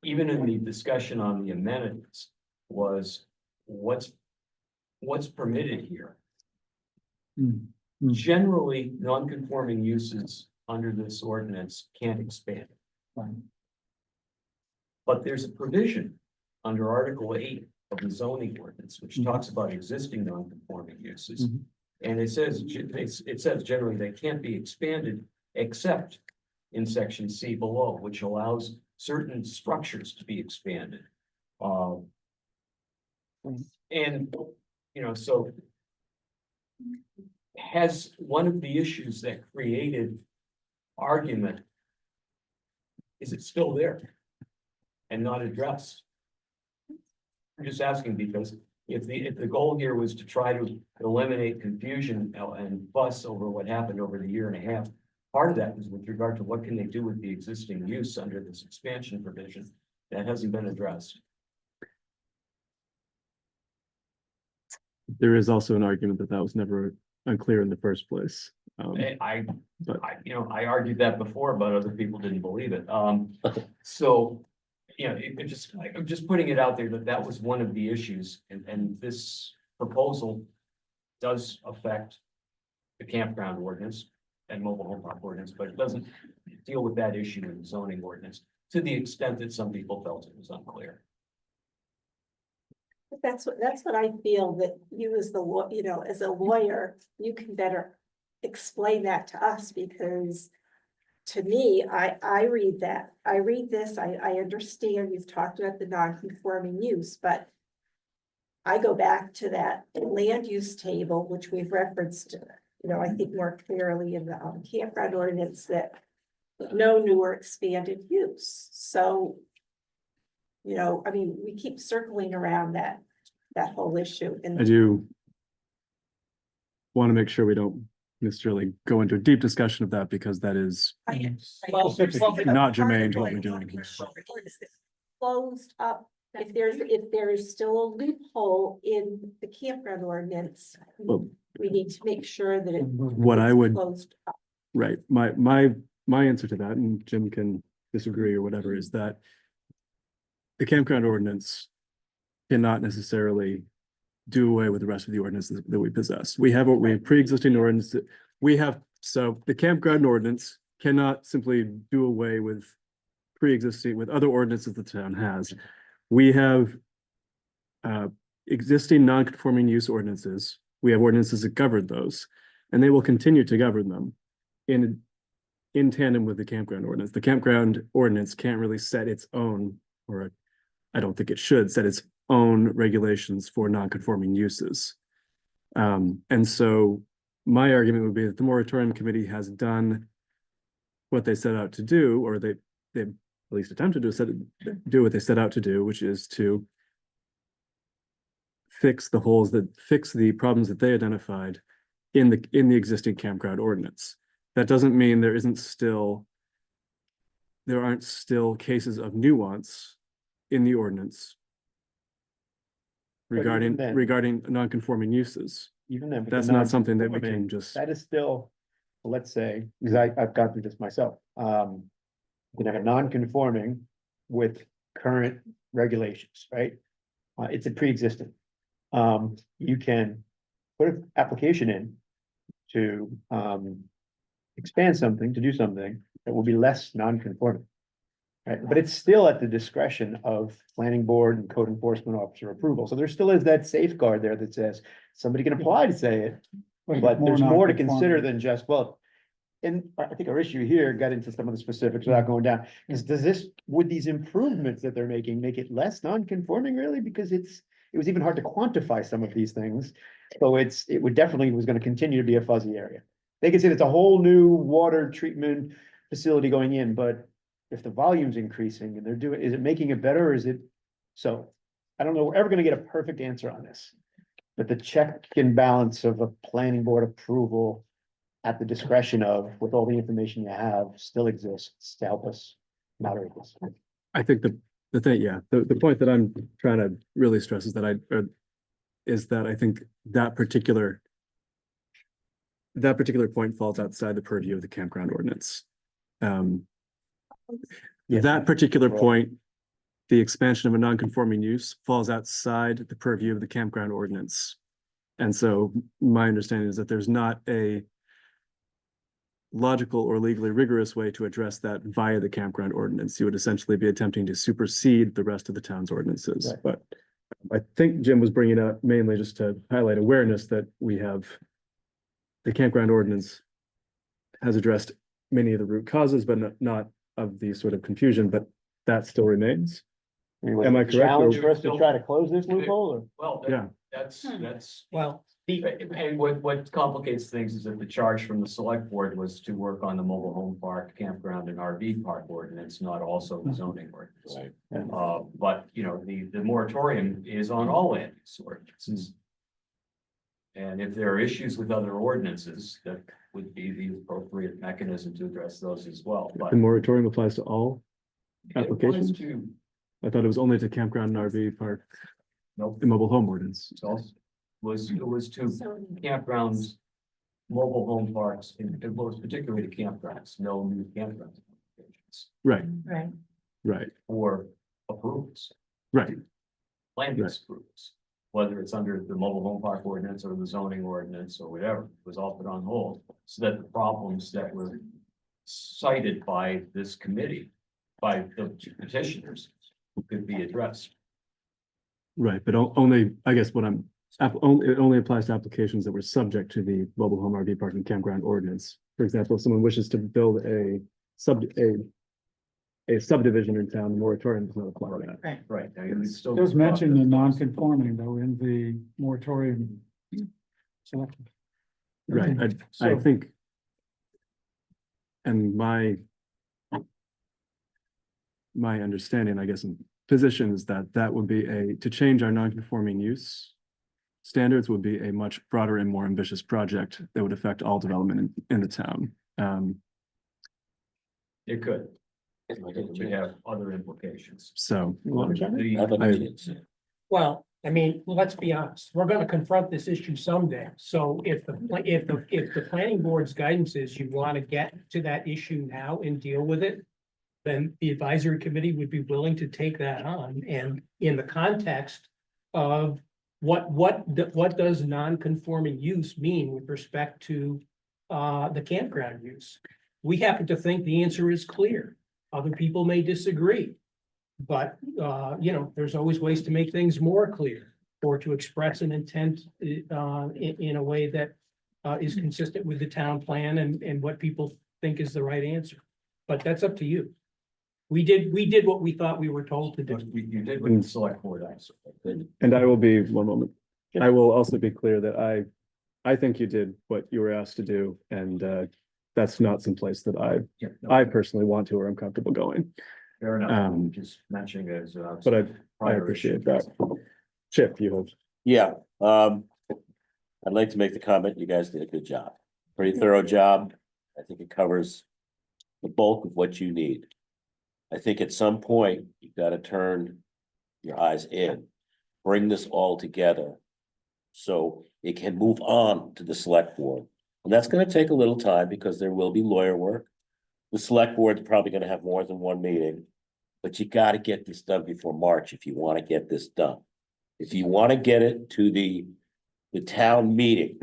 Even in the discussion on the amenities was what's permitted here. Generally, non-conforming uses under this ordinance can't expand. But there's a provision under Article 8 of the zoning ordinance, which talks about existing non-conforming uses. And it says generally they can't be expanded except in section C below, which allows certain structures to be expanded. And, you know, so has one of the issues that created argument, is it still there and not addressed? I'm just asking because if the goal here was to try to eliminate confusion and fuss over what happened over the year and a half, part of that was with regard to what can they do with the existing use under this expansion provision that hasn't been addressed. There is also an argument that that was never unclear in the first place. I argued that before, but other people didn't believe it. So, you know, I'm just putting it out there that that was one of the issues, and this proposal does affect the campground ordinance and mobile home park ordinance, but it doesn't deal with that issue in the zoning ordinance to the extent that some people felt it was unclear. That's what I feel that you as as a lawyer, you can better explain that to us, because to me, I read this, I understand you've talked about the non-conforming use, but I go back to that land use table, which we've referenced, I think more clearly in the campground ordinance, that no new or expanded use. So You know, I mean, we keep circling around that whole issue and. I do want to make sure we don't necessarily go into a deep discussion of that because that is not germane to what we're doing here. Closed up, if there is still a loophole in the campground ordinance, Well, we need to make sure that it. what I it's would, Closed up. right, my answer to that, and Jim can disagree or whatever, is that the campground ordinance cannot necessarily do away with the rest of the ordinances that we possess. We have pre-existing ordinance. So the campground ordinance cannot simply do away with with other ordinances the town has. We have existing non-conforming use ordinances. We have ordinances that govern those, and they will continue to govern them in tandem with the campground ordinance. The campground ordinance can't really set its own, or I don't think it should set its own regulations for non-conforming uses. And so my argument would be that the moratorium committee has done what they set out to do, or they at least attempted to do what they set out to do, which is to fix the problems that they identified in the existing campground ordinance. That doesn't mean there aren't still cases of nuance in the ordinance regarding non-conforming uses. Even then. That's not something that we can just. That is still, let's say, because I've gone through this myself. You can have a non-conforming with current regulations, right? It's a pre-existing. You can put an application in to expand something, to do something that will be less non-conforming. Right, but it's still at the discretion of planning board and code enforcement officer approval. So there still is that safeguard there that says somebody can apply to say it, but there's more to consider than just, well. And I think our issue here got into some of the specifics without going down, is would these improvements that they're making make it less non-conforming really? Because it was even hard to quantify some of these things. So it definitely was going to continue to be a fuzzy area. They can say it's a whole new water treatment facility going in, but if the volume's increasing and is it making it better or is it? So I don't know, we're ever going to get a perfect answer on this. But the check and balance of a planning board approval at the discretion of, with all the information you have, still exists to help us moderate this. I think the point that I'm trying to really stress is that I think that particular point falls outside the purview of the campground ordinance. That particular point, the expansion of a non-conforming use falls outside the purview of the campground ordinance. And so my understanding is that there's not a logical or legally rigorous way to address that via the campground ordinance. You would essentially be attempting to supersede the rest of the town's ordinances. Right. But I think Jim was bringing up mainly just to highlight awareness that we have the campground ordinance has addressed many of the root causes, but not of the sort of confusion, but that still remains. Am I correct? Challenge for us to try to close this loophole? Well, Yeah. that's, Well, and what complicates things is that the charge from the select board was to work on the mobile home park, campground and RV park ordinance, not also the zoning ordinance. Right. But you know, the moratorium is on all land use ordinances. And if there are issues with other ordinances, that would be the appropriate mechanism to address those as well. But The moratorium applies to all it was applications? to, I thought it was only to campground and RV park, nope, the mobile home ordinance. it was to campgrounds, mobile home parks, and most particularly to campgrounds, no new campground applications Right, Right. or approvals, right. land use approvals. Whether it's under the mobile home park ordinance or the zoning ordinance or whatever, it was all put on hold. So that the problems that were cited by this committee, by the petitioners, could be addressed. Right, but only, I guess what it only applies to applications that were subject to the mobile home RV park and campground ordinance. For example, if someone wishes to build a subdivision in town, the moratorium does not apply to that. Right. Now, you still. Does mention the non-conforming though in the moratorium. So Right, I So- think. And my my understanding, I guess, and position is that that would be to change our non-conforming use standards would be a much broader and more ambitious project that would affect all development in the town. It could. It would have other implications. So. Well, I mean, let's be honest, we're gonna confront this issue someday. So if the planning board's guidance is you wanna get to that issue now and deal with it, then the advisory committee would be willing to take that on, and in the context of what does non-conforming use mean with respect to the campground use? We happen to think the answer is clear. Other people may disagree. But, you know, there's always ways to make things more clear or to express an intent in a way that is consistent with the town plan and what people think is the right answer. But that's up to you. We did what we thought we were told to do. You did with the select board answer. And I will be, one moment, I will also be clear that I think you did what you were asked to do, and that's not someplace that I personally want to or I'm comfortable going. Fair enough, just mentioning it as. But I appreciate that. Chip, you have. Yeah, I'd like to make the comment, you guys did a good job, pretty thorough job. I think it covers the bulk of what you need. I think at some point, you've got to turn your eyes in, bring this all together. So it can move on to the select board. And that's gonna take a little time because there will be lawyer work. The select board's probably gonna have more than one meeting. But you gotta get this done before March if you wanna get this done. If you wanna get it to the town meeting,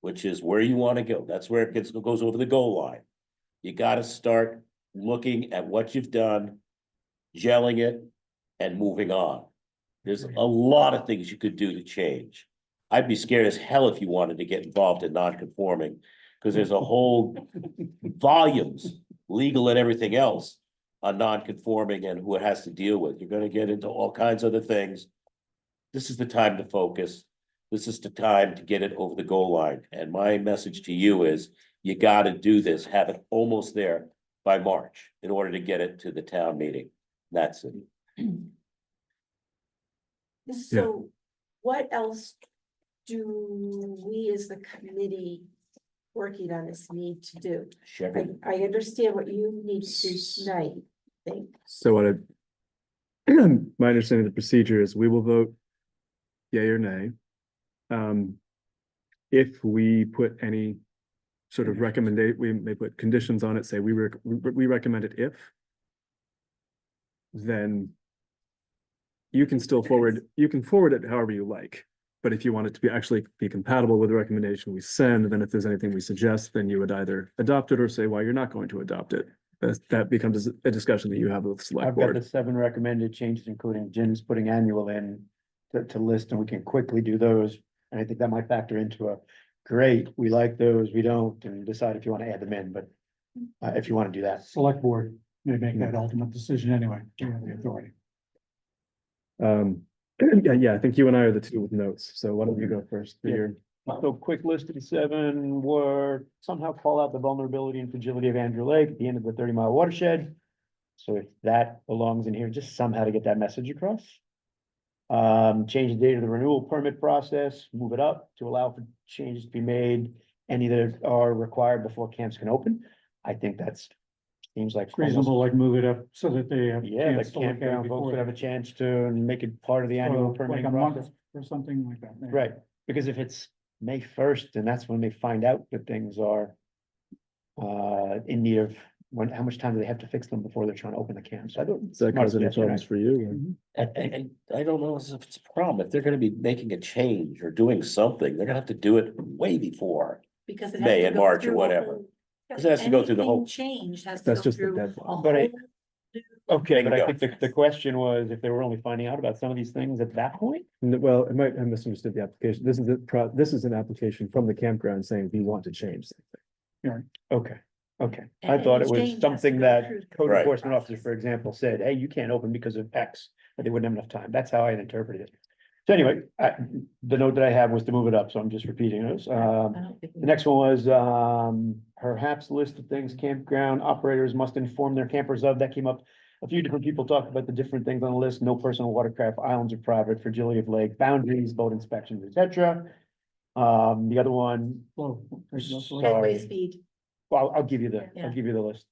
which is where you wanna go, that's where it goes over the goal line. You gotta start looking at what you've done, gelling it, and moving on. There's a lot of things you could do to change. I'd be scared as hell if you wanted to get involved in non-conforming, because there's a whole volumes, legal and everything else, on non-conforming and who it has to deal with. You're gonna get into all kinds of other things. This is the time to focus. This is the time to get it over the goal line. And my message to you is, you gotta do this, have it almost there by March in order to get it to the town meeting. That's it. So what else do we as the committee working on this need to do? Shepherd. I understand what you need to do tonight, I think. So what my understanding of the procedure is we will vote yay or nay. If we put any sort of we may put conditions on it, say we recommend it if, then you can still forward it however you like. But if you want it to actually be compatible with the recommendation we send, then if there's anything we suggest, then you would either adopt it or say why you're not going to adopt it. That becomes a discussion that you have with the select I've got board. the 7 recommended changes, including Jim's putting annual in to list, and we can quickly do those. And I think that might factor into great, we like those, we don't, and decide if you want to add them in, but if you want to do that. Select board may make that ultimate decision anyway. We have the authority. Yeah, I think you and I are the two with notes. So why don't you go first for your So quick list of the 7 were somehow call out the vulnerability and fragility of Andrew Lake at the end of the 30-mile watershed. So if that belongs in here, just somehow to get that message across. Change the date of the renewal permit process, move it up to allow for changes to be made. Any that are required before camps can open. I think that's seems like Reasonable, like move it up so that they have. Yeah, the chance to look at it campground folks before would have a chance to make it part of the annual Like permitting a month process. or something like that. maybe. Right, because if it's May 1st, and that's when they find out that things are in need of, how much time do they have to fix them before they're trying to open the camp? So I don't. Does that cause any problems for you? And I don't know if it's a problem. If they're gonna be making a change or doing something, they're gonna have to do it way before Because it has May to and go March or through a whatever. whole- Because it has to go through the whole. Anything Change has to That's go just the through. deadline. a But I- whole Okay, but I Bingo. think the question was if they were only finding out about some of these things at that point. Well, it might have misunderstood the application. This is an application from the campground saying we want to change something. Okay, I And thought it any was change has to something go that through the code Right. enforcement officer, for example, said, hey, you can't open because of X, but they wouldn't have enough time. That's how I interpreted it. So anyway, the note that I have was to move it up, so I'm just repeating those. The next one was, perhaps list of things campground operators must inform their campers of. That came up a few different people talked about the different things on the list, no personal watercraft, islands are private, fragility of lake, boundaries, boat inspections, etc. The other one, Headway speed. well, I'll give you the, Yeah. I'll give you the list.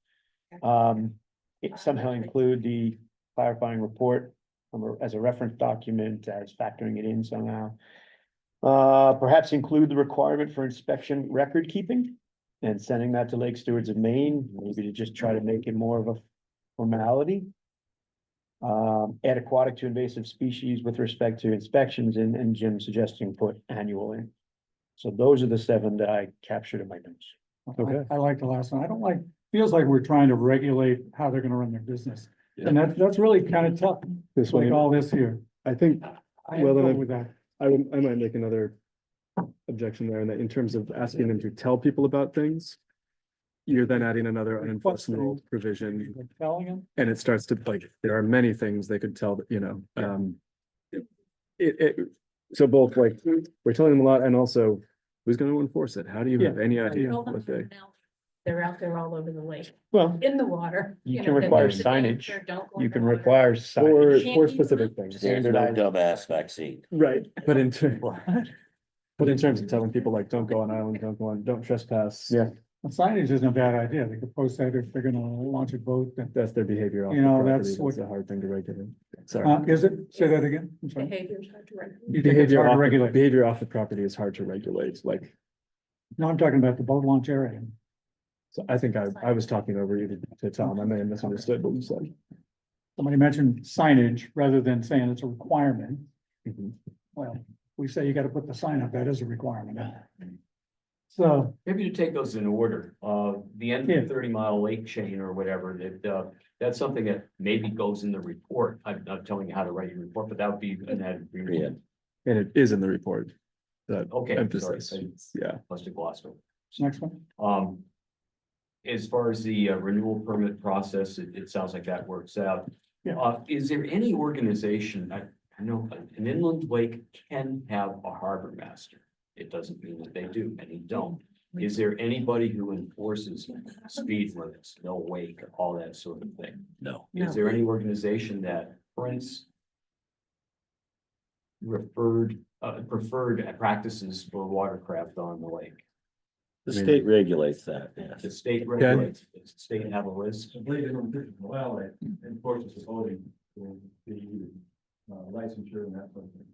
It somehow include the clarifying report as a reference document, as factoring it in somehow. Perhaps include the requirement for inspection record keeping and sending that to Lake Stewards of Maine, maybe to just try to make it more of a formality. Add aquatic to invasive species with respect to inspections and Jim suggesting put annual in. So those are the 7 that I captured in my notes. Okay. I like the last one. I don't like, feels like we're trying to regulate how they're gonna run their business. And that's really kind of tough, This like one, all this here. I think, I well, go then with that. I might make another objection there, and that in terms of asking them to tell people about things, you're then adding another unenforceable provision, Like telling them, and it starts to, like, there are many things they could tell, so both, like, we're telling them a lot, and also, who's gonna enforce it? How do you have any idea Told them what they? They're out there all over the lake, Well, in the water. you know, can and require there's a danger, signage. don't go You in can the water. require Or, signage. for specific things, There's no Standardized. dumbass vaccine. right, but but in terms of telling people, like, don't go on islands, don't trespass. Yeah. signage isn't a bad idea. They could post that if they're gonna launch a boat. That's their behavior off You the know, property, that's that's what- a hard thing to regulate. Sorry. Is it? Say that again. I'm sorry. Behavior's hard to regulate. You think it's hard to regulate? Behavior off the property is hard to regulate, like, No, I'm talking about the boat launch area. so I think I was talking over you to Tom, I may have misunderstood what you said. Somebody mentioned signage rather than saying it's a requirement. Mhm. Well, we say you gotta put the sign up, that is a requirement. So, Maybe to take those in order, the end of Yeah. the 30-mile lake chain or whatever, that's something that maybe goes in the report. I'm not telling you how to write your report, but that would be an added. Yeah. And it is in the report. That Okay, I'm sorry, emphasis, yeah. must have glossed over. next one. As far as the renewal permit process, it sounds like that works out. Yeah. Is there any organization, I know an inland lake can have a harbor master. It doesn't mean that they do, many don't. Is there anybody who enforces speed limits, no wake, all that sort of thing? No. Is there any organization that prints preferred practices for watercraft on the lake? The state regulates that, yes. The state regulates, does the state have a list? Well, it enforces the voting, the licensure and that sort of thing.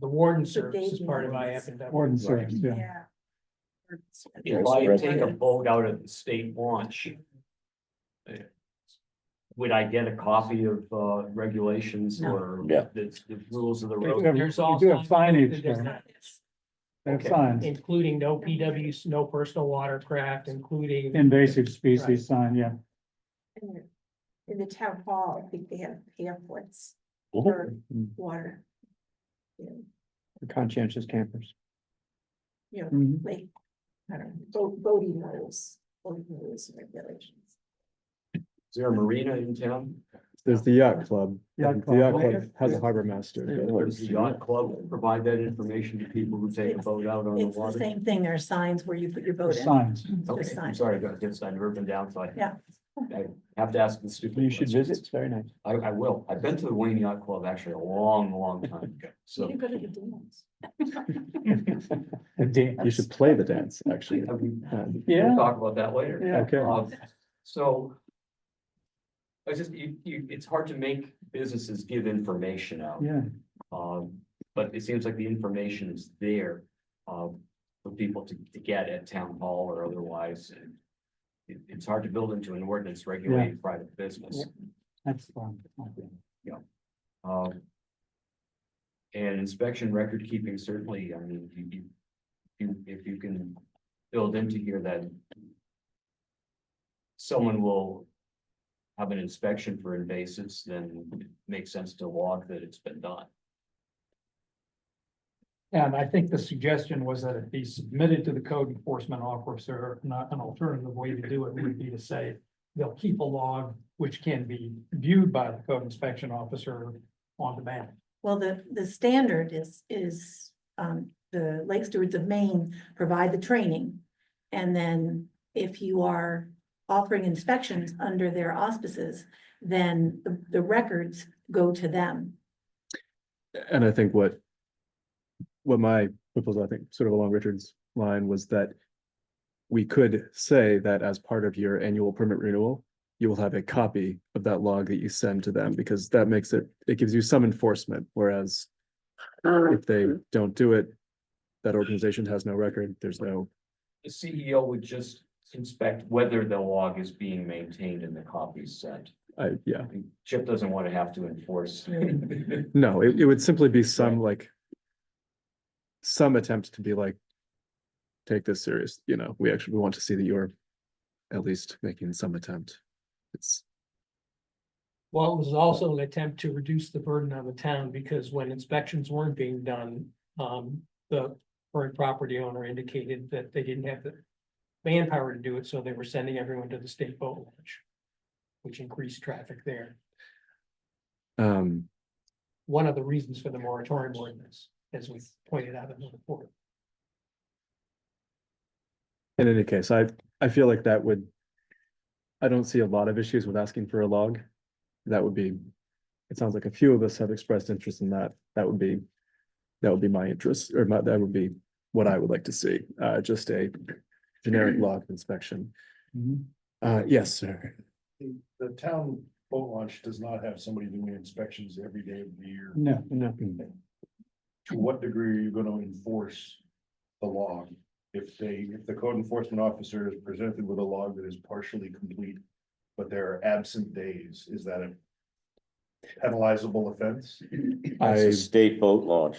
The warden service is part of IFNW. Warden service, yeah. Yeah. If I take a boat out of the state launch, would I get a copy of regulations or Yeah. the rules of the You road? have signage There's there. not- They have Okay. signs, Including no PWs, no personal watercraft, including. invasive species sign, yeah. In the town hall, I think they have pamphlets Mhm. for water. Conscientious campers. Mhm. Like, I don't know, boating rules, and regulations. Is there a marina in town? There's the yacht club. Yacht The club. yacht club has a harbor master. Does the yacht club provide that information to people who take a boat out on the It's the water? same thing, there are signs where you put your boat in. Signs. Okay, Just I'm signs. sorry, I guess I've never been down, so Yeah. I have to ask the stupid. You should questions. visit, it's very nice. I will. I've been to the Wayne Yacht Club actually a long time ago, so. You go to the dance. You should play the dance, actually. Yeah. We'll talk about that later. Yeah. Okay. So. I just, it's hard to make businesses give information out. Yeah, But it seems like the information is there, for people to get at town hall or otherwise. And it's hard to build into an ordinance regulating private business. that's fine. And inspection record keeping, certainly, I mean, if you can build into here that someone will have an inspection for invasives, then it makes sense to log that it's been done. And I think the suggestion was that it be submitted to the code enforcement officer, not an alternative way to do it would be to say. They'll keep a log which can be viewed by the code inspection officer on demand. Well, the standard is, the Lake Stewards of Maine provide the training. And then if you are offering inspections under their auspices, then the records go to them. And I think what my proposal, I think, sort of along Richard's line, was that we could say that as part of your annual permit renewal, you will have a copy of that log that you send to them, because that makes it gives you some enforcement, whereas if they don't do it, that organization has no record, there's no. The CEO would just inspect whether the log is being maintained and the copies sent. Yeah. Chip doesn't want to have to enforce. No, it would simply be some some attempt to be like, take this serious, we want to see that you're at least making some attempt. Well, it was also an attempt to reduce the burden on the town, because when inspections weren't being done, the current property owner indicated that they didn't have the manpower to do it, so they were sending everyone to the state boat launch, which increased traffic there. One of the reasons for the moratorium ordinance, as we pointed out in the report. In any case, I feel like I don't see a lot of issues with asking for a log. That would be, it sounds like a few of us have expressed interest in that. That would be my interest, or that would be what I would like to see, just a generic log inspection. Yes, sir. The town boat launch does not have somebody doing inspections every day of the year. No. To what degree are you gonna enforce the log? If the code enforcement officer is presented with a log that is partially complete, but there are absent days, is that a penalizable offense? It's a state boat launch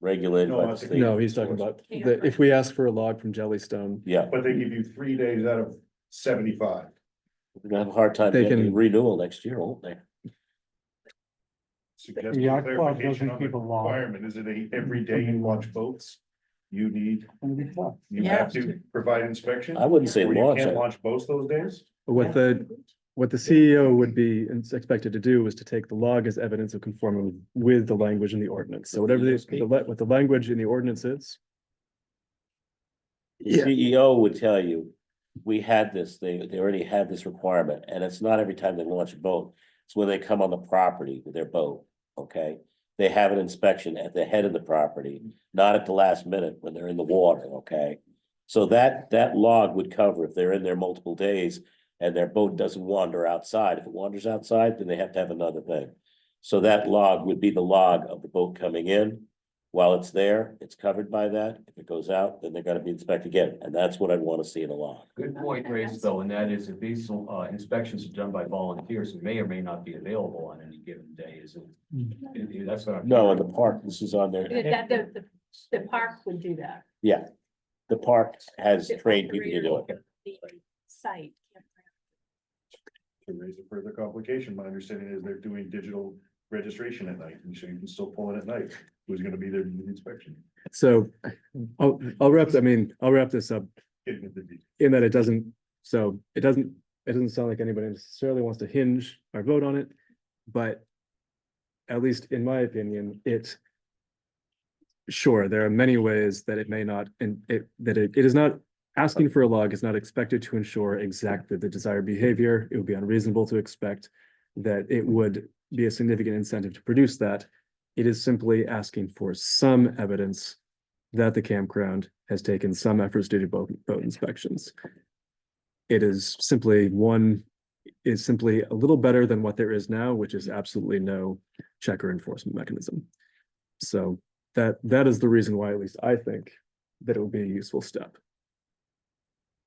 regulated by the state. No, he's talking about if we ask for a log from Jellystone. Yeah. But they give you 3 days out of 75. We're gonna have a hard time getting a renewal next year, won't they? Suggest The yacht club clarification doesn't on the keep a log. requirement. Is it every day you launch boats? You Yeah. have to provide inspection? I wouldn't say Or launch. You can't launch boats those days? What the CEO would be expected to do is to take the log as evidence of conforming with the language in the ordinance. So whatever what the language in the ordinance is. The CEO would tell you, we had this, they already had this requirement, and it's not every time they launch a boat. It's when they come on the property with their boat, okay? They have an inspection at the head of the property, not at the last minute when they're in the water, okay? So that log would cover if they're in there multiple days and their boat doesn't wander outside. If it wanders outside, then they have to have another thing. So that log would be the log of the boat coming in. While it's there, it's covered by that. If it goes out, then they're gonna be inspected again, and that's what I'd want to see in a log. Good point raised though, and that is if these inspections are done by volunteers who may or may not be available on any given day, is it? That's what I'm. No, in the park, this is on there. The park would do that. Yeah, the park has trained people to do it. The site. To raise a further complication, my understanding is they're doing digital registration at night, and so you can still pull in at night. Who's gonna be there to do the inspection? So I'll wrap this up in that it doesn't sound like anybody necessarily wants to hinge our vote on it, but at least in my opinion, sure, there are many ways that it may not, and it is not asking for a log is not expected to ensure exactly the desired behavior. It would be unreasonable to expect that it would be a significant incentive to produce that. It is simply asking for some evidence that the campground has taken some efforts to do boat inspections. It is simply a little better than what there is now, which is absolutely no check or enforcement mechanism. So that is the reason why, at least I think, that it would be a useful step.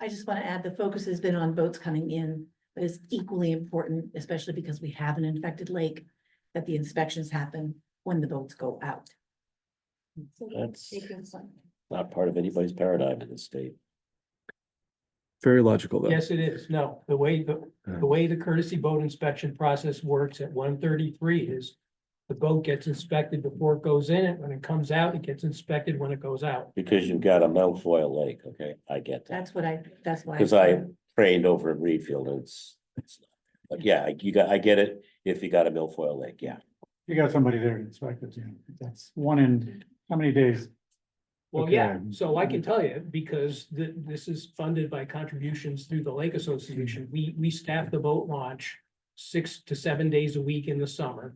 I just want to add, the focus has been on boats coming in, but it's equally important, especially because we have an infected lake, that the inspections happen when the boats go out. That's not part of anybody's paradigm in this state. Very logical, though. Yes, it is. No, the way the courtesy boat inspection process works at 133 is the boat gets inspected before it goes in, and when it comes out, it gets inspected when it goes out. Because you've got a milfoil lake, okay, I get that. That's why. Because I trained over in Reedfield, and it's, but yeah, I get it, if you got a milfoil lake, yeah. You got somebody there to inspect it, that's one in, how many days? Well, yeah, so I can tell you, because this is funded by contributions through the Lake Association, we staff the boat launch 6 to 7 days a week in the summer.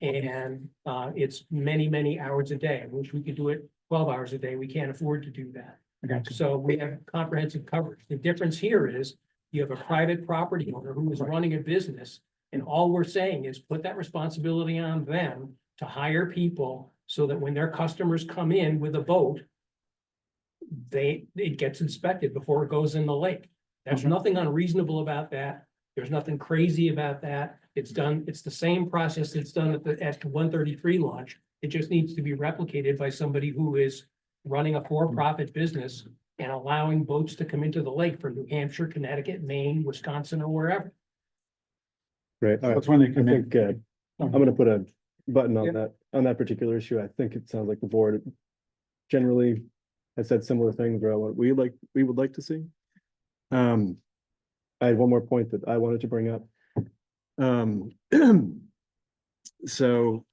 And it's many, many hours a day. I wish we could do it 12 hours a day. We can't afford to do that. I got you. So we have comprehensive coverage. The difference here is you have a private property owner who is running a business. And all we're saying is put that responsibility on them to hire people so that when their customers come in with a boat, it gets inspected before it goes in the lake. There's nothing unreasonable about that. There's nothing crazy about that. It's done, it's the same process that's done at the 133 launch. It just needs to be replicated by somebody who is running a for-profit business and allowing boats to come into the lake from New Hampshire, Connecticut, Maine, Wisconsin, or wherever. Right. All right. That's when they I come in. think, I'm gonna put a button Yeah. on that particular issue. I think it sounds like the board generally has said similar things about what we would like to see. I had one more point that I wanted to bring up. So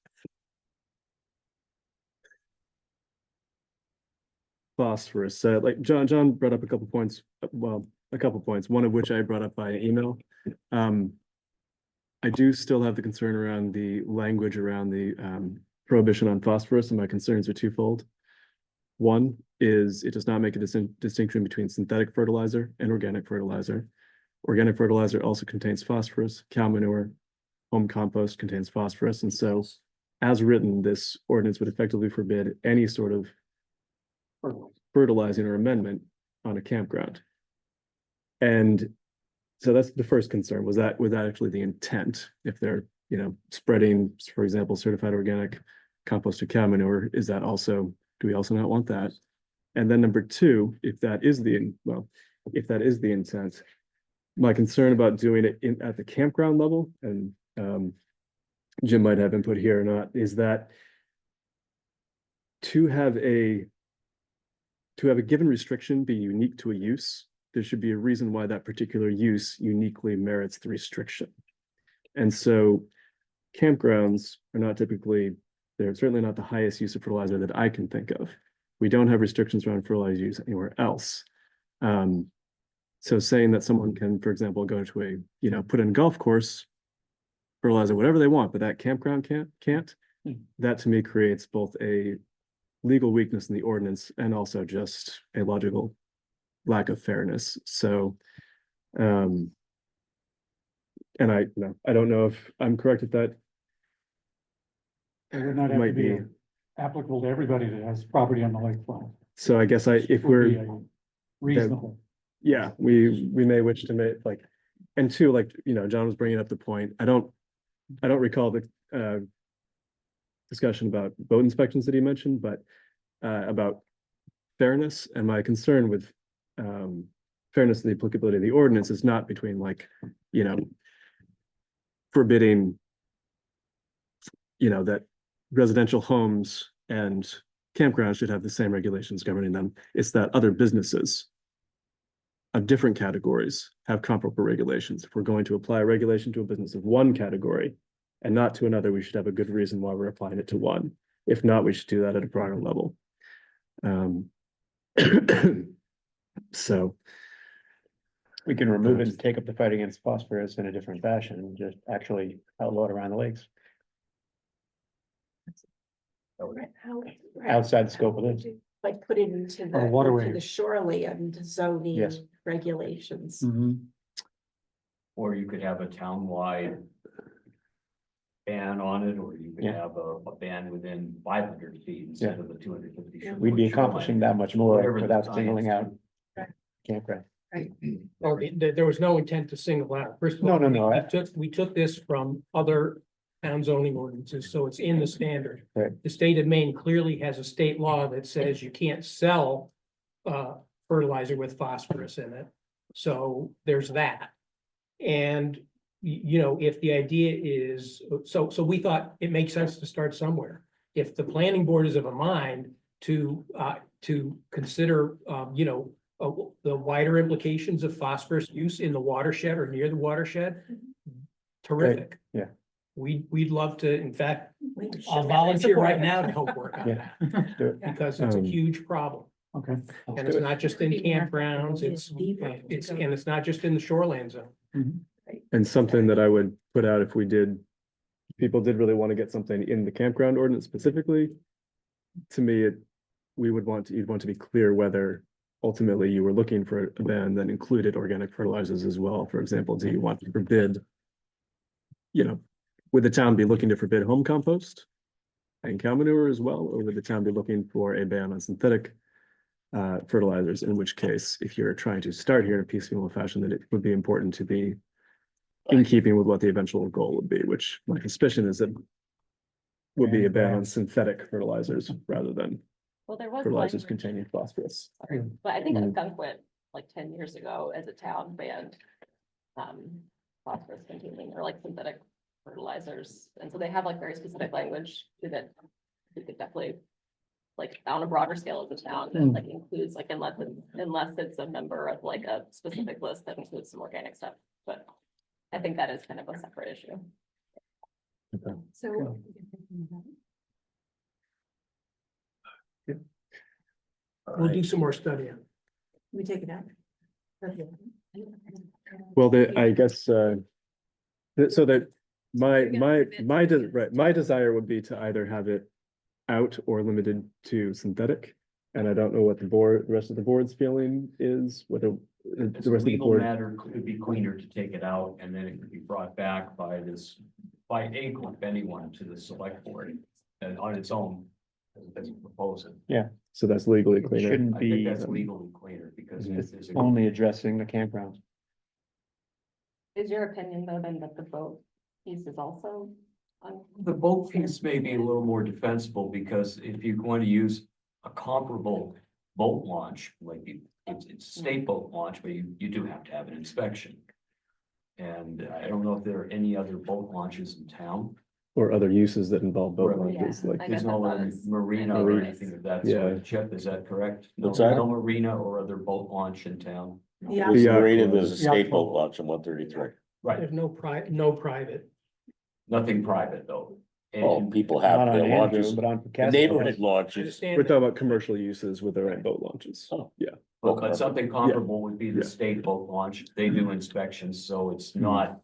phosphorus, like John brought up a couple points, one of which I brought up by email. I do still have the concern around the language around the prohibition on phosphorus, and my concerns are twofold. One is it does not make a distinction between synthetic fertilizer and organic fertilizer. Organic fertilizer also contains phosphorus. Cow manure, home compost contains phosphorus. And so as written, this ordinance would effectively forbid any sort of fertilizing or amendment on a campground. And so that's the first concern. Was that actually the intent? If they're, spreading, for example, certified organic compost or cow manure, is that also, do we also not want that? And then number two, if that is the intent, my concern about doing it at the campground level, and Jim might have input here or not, is that to have a given restriction be unique to a use, there should be a reason why that particular use uniquely merits the restriction. And so campgrounds are not typically, they're certainly not the highest use of fertilizer that I can think of. We don't have restrictions around fertilizer use anywhere else. So saying that someone can, for example, go to put in a golf course, fertilizer, whatever they want, but that campground can't, that to me creates both a legal weakness in the ordinance and also just a logical lack of fairness. So, and I don't know if I'm correct at that. It would not have to Might be be. applicable to everybody that has property on the lakefront. So I guess if Would we're, be a reasonable. yeah, we may wish to make and two, John was bringing up the point, I don't recall the discussion about boat inspections that he mentioned, but about fairness, and my concern with fairness and the applicability of the ordinance is not between forbidding that residential homes and campgrounds should have the same regulations governing them. It's that other businesses of different categories have comparable regulations. If we're going to apply a regulation to a business of one category and not to another, we should have a good reason why we're applying it to one. If not, we should do that at a broader level. So We can remove it and take up the fight against phosphorus in a different fashion and just actually outlaw it around the lakes. Outside the scope of this. Like put it into Or waterway. the shoreline zoning Yes. regulations. Or you could have a townwide ban on it, or you could Yeah. have a ban within 500 feet instead of the 250. We'd be accomplishing that much more Whatever the without science singling out Right. campground. Well, there was no intent to single out. First of all, No. we took this from other town zoning ordinances, so it's in the standard. Right. The state of Maine clearly has a state law that says you can't sell fertilizer with phosphorus in it. So there's that. And if the idea is, so we thought it makes sense to start somewhere. If the planning board is of a mind to consider, the wider implications of phosphorus use in the watershed or near the watershed, terrific. Yeah. We'd love to, in fact, We should I'll definitely volunteer support right it. now to help work on Yeah. that, Do it. because it's a huge problem. Okay. And it's not just in campgrounds, it's not just in the shoreline zone. And something that I would put out if people did really want to get something in the campground ordinance specifically. To me, you'd want to be clear whether ultimately you were looking for a ban that included organic fertilizers as well. For example, do you want to forbid, would the town be looking to forbid home compost and cow manure as well, or would the town be looking for a ban on synthetic fertilizers? In which case, if you're trying to start here in a piecemeal fashion, then it would be important to be in keeping with what the eventual goal would be, which my suspicion is that would be a ban on synthetic fertilizers rather than Well, there was fertilizers language, containing phosphorus. but I think Mm. Gunkwit, like 10 years ago, as a town banned phosphorus containing or like synthetic fertilizers. And so they have like very specific language to that we could definitely, like on a broader scale as a town, that like includes like unless it's a member of like a specific list that includes some organic stuff. But I think that is kind of a separate issue. So. We'll do some more studying. We take it out. Well, I guess, so that my desire would be to either have it out or limited to synthetic. And I don't know what the rest of the board's feeling is, whether It's the a rest of the legal board. matter, it could be cleaner to take it out and then it could be brought back by a group, anyone to the select board and on its own as a proposal. Yeah, So that's legally it cleaner. shouldn't I think be that's legally cleaner because Mhm. there's a. only addressing the campgrounds. Is your opinion though, then that the boat piece is also on? The boat piece may be a little more defensible because if you're going to use a comparable boat launch, it's a state boat launch, but you do have to have an inspection. And I don't know if there are any other boat launches in town. Or other uses that involve boat Or- launches, Yeah, like. I There's guess I no thought other it's marina or ambiguous. anything of that Yeah. sort. Chip, is that correct? No, What's that? no marina or other boat launch in town? Yeah. There's a Yeah. marina, there's a Yeah. state boat launch on 133. Right, There's no private. nothing private though. Oh, And people Not have on their Andrew, launches, but on the Pocasset. neighborhood I launches. understand We're that. talking about commercial uses with their own boat launches. Oh. Yeah. but something comparable would be the Yeah. state boat launch. They do inspections, so it's Mhm. not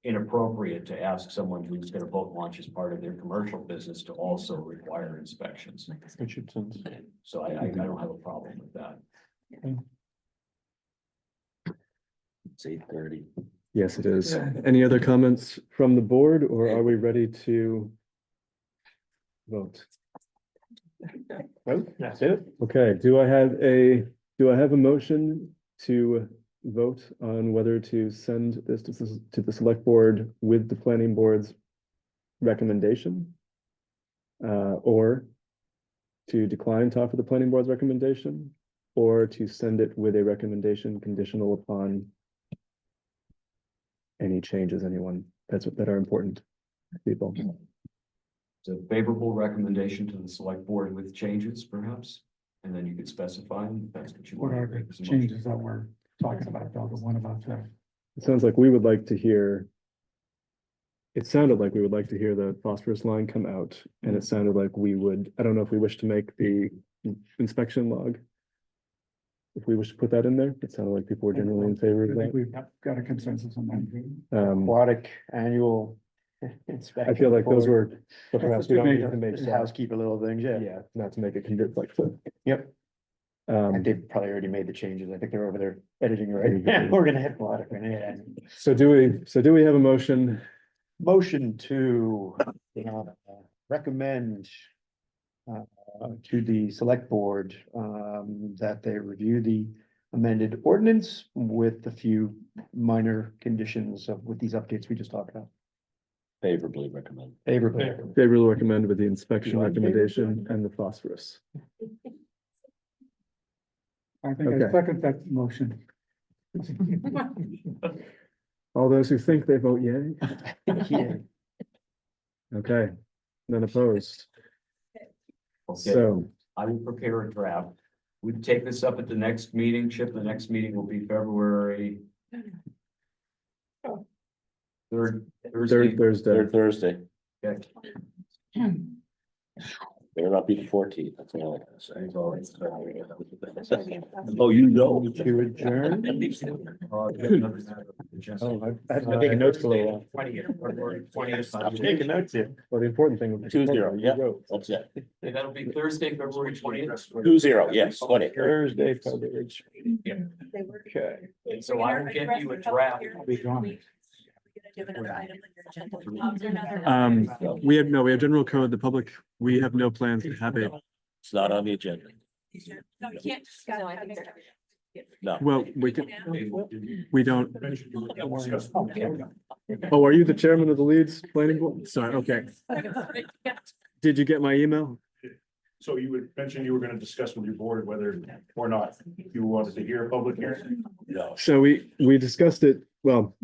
inappropriate to ask someone who's got a boat launch as part of their commercial business to also require inspections. Richardson's. So I don't have a problem with that. It's 8:30. Yes, it is. Any other comments from the board, or are we ready to vote? That's it. Okay, do I have a motion to vote on whether to send this to the select board with the planning board's recommendation? Or to decline to offer the planning board's recommendation, or to send it with a recommendation conditional upon any changes that are important to people? It's a favorable recommendation to the select board with changes perhaps, and then you could specify if that's what you What want. are the changes that we're talking about, though, the one about the It sounds like we would like to hear. It sounded like we would like to hear the phosphorus line come out, and it sounded like I don't know if we wish to make the inspection log. If we wish to put that in there, it sounded like people were generally in favor I of think that. we've got a consensus on that. Aquatic annual inspection. I feel like those report. were, but perhaps we don't need to make. Just housekeeping little things, yeah. Yeah, not to make it like. So, Yep. Um, They've probably already made the changes. I think they're over there editing right now. We're gonna hit aquatic, yeah. so do we have a motion? Motion to recommend to the select board that they review the amended ordinance with a few minor conditions with these updates we just talked about. Favorably recommend. Favorably. Favorably recommend with the inspection You like favorably? recommendation and the phosphorus. I think I Okay. second that motion. All those who think they vote yay? Yeah. Okay, none opposed. Okay, So, I will prepare a draft. We take this up at the next meeting, Chip. The next meeting will be February. Thursday. Thursday. Thursday. Okay. Better not be the 14th, that's all I gotta say. Oh, you know. To adjourn? Oh, I'm taking notes for a little while. I'm taking notes here. Well, the important thing. 2-0, yeah, that's it. That'll be Thursday, February 20th. 2-0, yes, 20. Thursday, February. Okay. And so I will get you a draft. I'll be gone. We have general code, the public, we have no plans to have a, It's not on the agenda. No, you can't discuss. No, I think they're- No. well, we can, we don't. Oh, are you the chairman of the Leeds Planning Board? Sorry, okay. Did you get my email? So you would mention you were gonna discuss with your board whether or not you wanted to hear a public hearing? No. So we discussed it, well,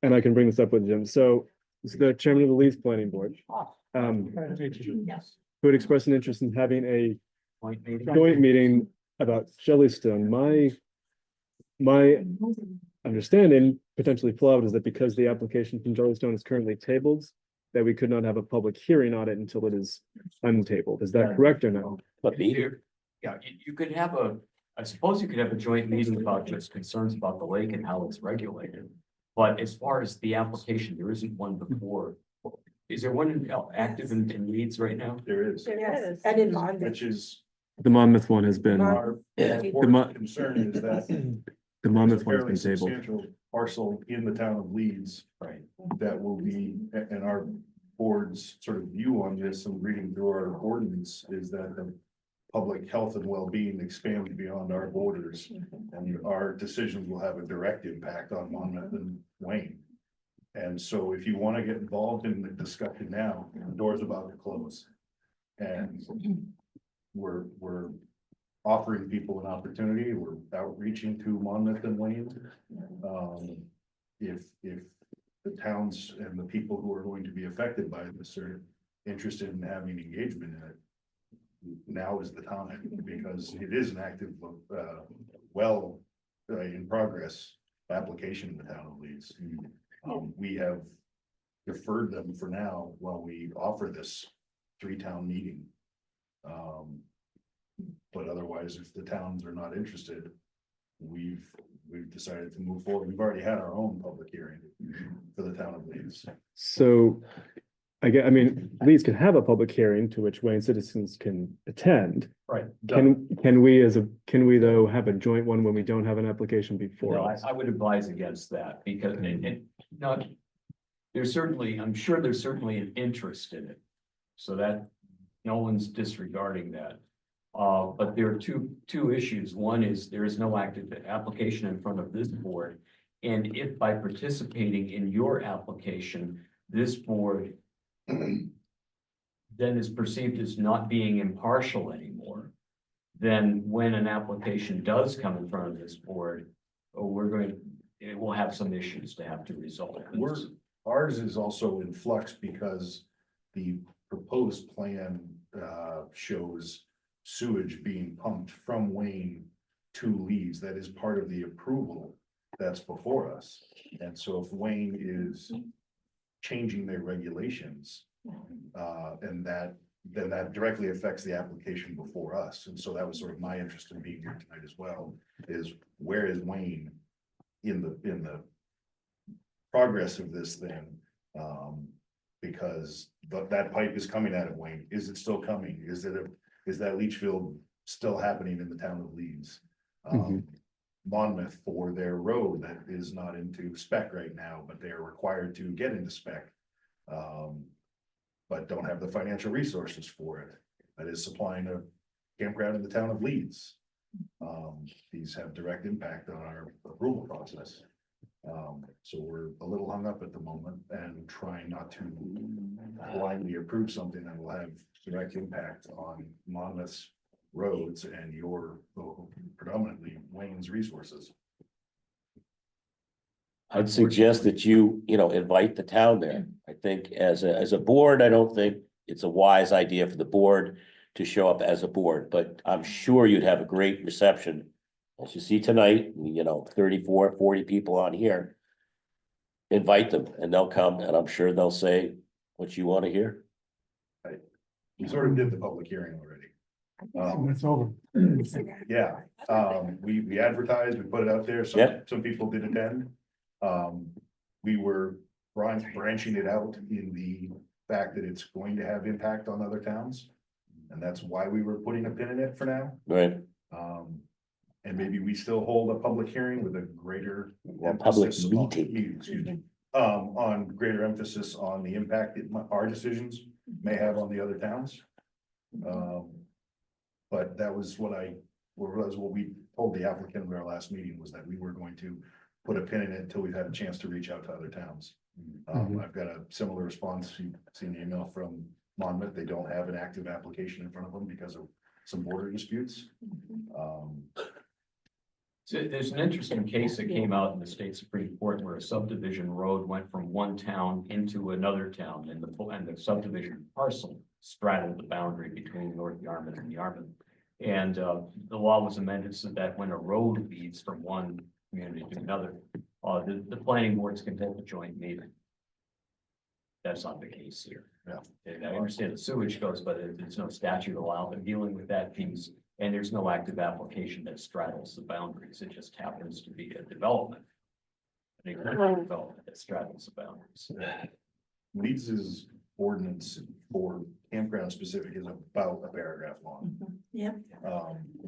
and I can bring this up with Jim. So the chairman of the Leeds Planning Board, who had expressed an interest in having a joint meeting about Jellystone. My understanding, potentially flawed, is that because the application from Jellystone is currently tabled, that we could not have a public hearing on it until it is untabled. Is that correct or no? But me, Yeah, you could have I suppose you could have a joint meeting about just concerns about the lake and how it's regulated. But as far as the application, there isn't one before. Is there one active in Leeds right now? There is, Yes, and in Monmouth. which is The Monmouth one has been, our board's concern is that the Monmouth one has fairly been tabled. substantial parcel in the town of Leeds. Right. That will be, and our board's sort of view on this and reading through our ordinance is that the public health and well-being expands beyond our borders. And our decisions will have a direct impact on Monmouth and Wayne. And so if you want to get involved in the discussion now, the door's about to close. And we're offering people an opportunity, we're outreaching to Monmouth and Wayne. If the towns and the people who are going to be affected by this are interested in having engagement in it, now is the time, because it is an active, in progress application in the town of Leeds. We have deferred them for now while we offer this 3-town meeting. But otherwise, if the towns are not interested, we've decided to move forward. We've already had our own public hearing for the town of Leeds. So I mean, Leeds can have a public hearing to which Wayne citizens can attend. Right. Can we though have a joint one when we don't have an application before No, us? I would advise against that because not, I'm sure there's certainly an interest in it. So that no one's disregarding that. But there are two issues. One is there is no active application in front of this board. And if by participating in your application, this board then is perceived as not being impartial anymore, then when an application does come in front of this board, it will have some issues to have to resolve. Ours is also in flux because the proposed plan shows sewage being pumped from Wayne to Leeds. That is part of the approval that's before us. And so if Wayne is changing their regulations, and then that directly affects the application before us. And so that was sort of my interest in being here tonight as well, is where is Wayne in the progress of this thing? Because that pipe is coming out of Wayne. Is it still coming? Is that leach field still happening in the town of Leeds? Monmouth, for their road that is not into spec right now, but they are required to get into spec. But don't have the financial resources for it. That is supplying a campground in the town of Leeds. These have direct impact on our approval process. So we're a little hung up at the moment and trying not to blindly approve something that will have direct impact on Monmouth's roads and your predominantly Wayne's resources. I'd suggest that you invite the town there. I think as a board, I don't think it's a wise idea for the board to show up as a board, but I'm sure you'd have a great reception. As you see tonight, 34, 40 people on here. Invite them and they'll come and I'm sure they'll say what you want to hear. We sort of did the public hearing already. It's over. Yeah, we advertised, we put it out there, some people did attend. We were branching it out in the fact that it's going to have impact on other towns. And that's why we were putting a pin in it for now. Right. And maybe we still hold a public hearing with a greater. Public emphasis on- meeting. Excuse me, on greater emphasis on the impact that our decisions may have on the other towns. But that was what we told the applicant in our last meeting, was that we were going to put a pin in it until we've had a chance to reach out to other towns. I've got a similar response. You've seen the email from Monmouth. They don't have an active application in front of them because of some border disputes. So there's an interesting case that came out in the state Supreme Court where a subdivision road went from one town into another town, and the subdivision parcel straddled the boundary between North Yarmouth and Yarmouth. And the law was amended so that when a road leads from one community to another, the planning boards can hold a joint meeting. That's not the case here. Yeah. And I understand the sewage goes, but there's no statute allowing dealing with that piece. And there's no active application that straddles the boundaries. It just happens to be a development. An existing development that straddles the boundaries. Leeds's ordinance for campground specific is about a paragraph long. Yeah.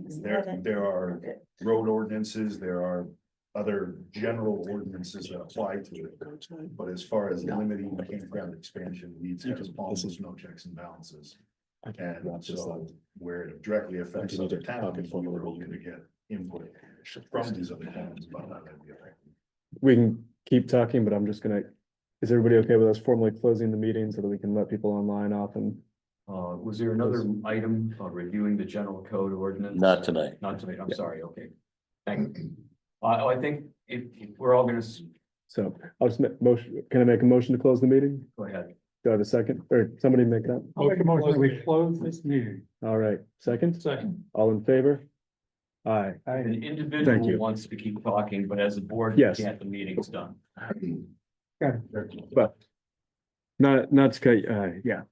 There are road ordinances, there are other general ordinances that apply to it. But as far as limiting campground expansion, Leeds has almost no checks and balances. And so where it directly affects other towns, we were hoping to get input from these other towns about how that'd be affected. We can keep talking, but I'm just gonna, is everybody okay with us formally closing the meeting so that we can let people online off and? Was there another item reviewing the general code ordinance? Not tonight. Not tonight, I'm sorry, okay. Thank you. I think if we're all gonna, So I'll just can I make a motion to close the meeting? go ahead. Do I have a second, or somebody make that? I'll make a motion that we close this meeting. All right, second, Second. all in favor? Aye. An Thank individual you. wants to keep talking, but as a board, you Yes. can't, the meeting's done. But not to cut, yeah,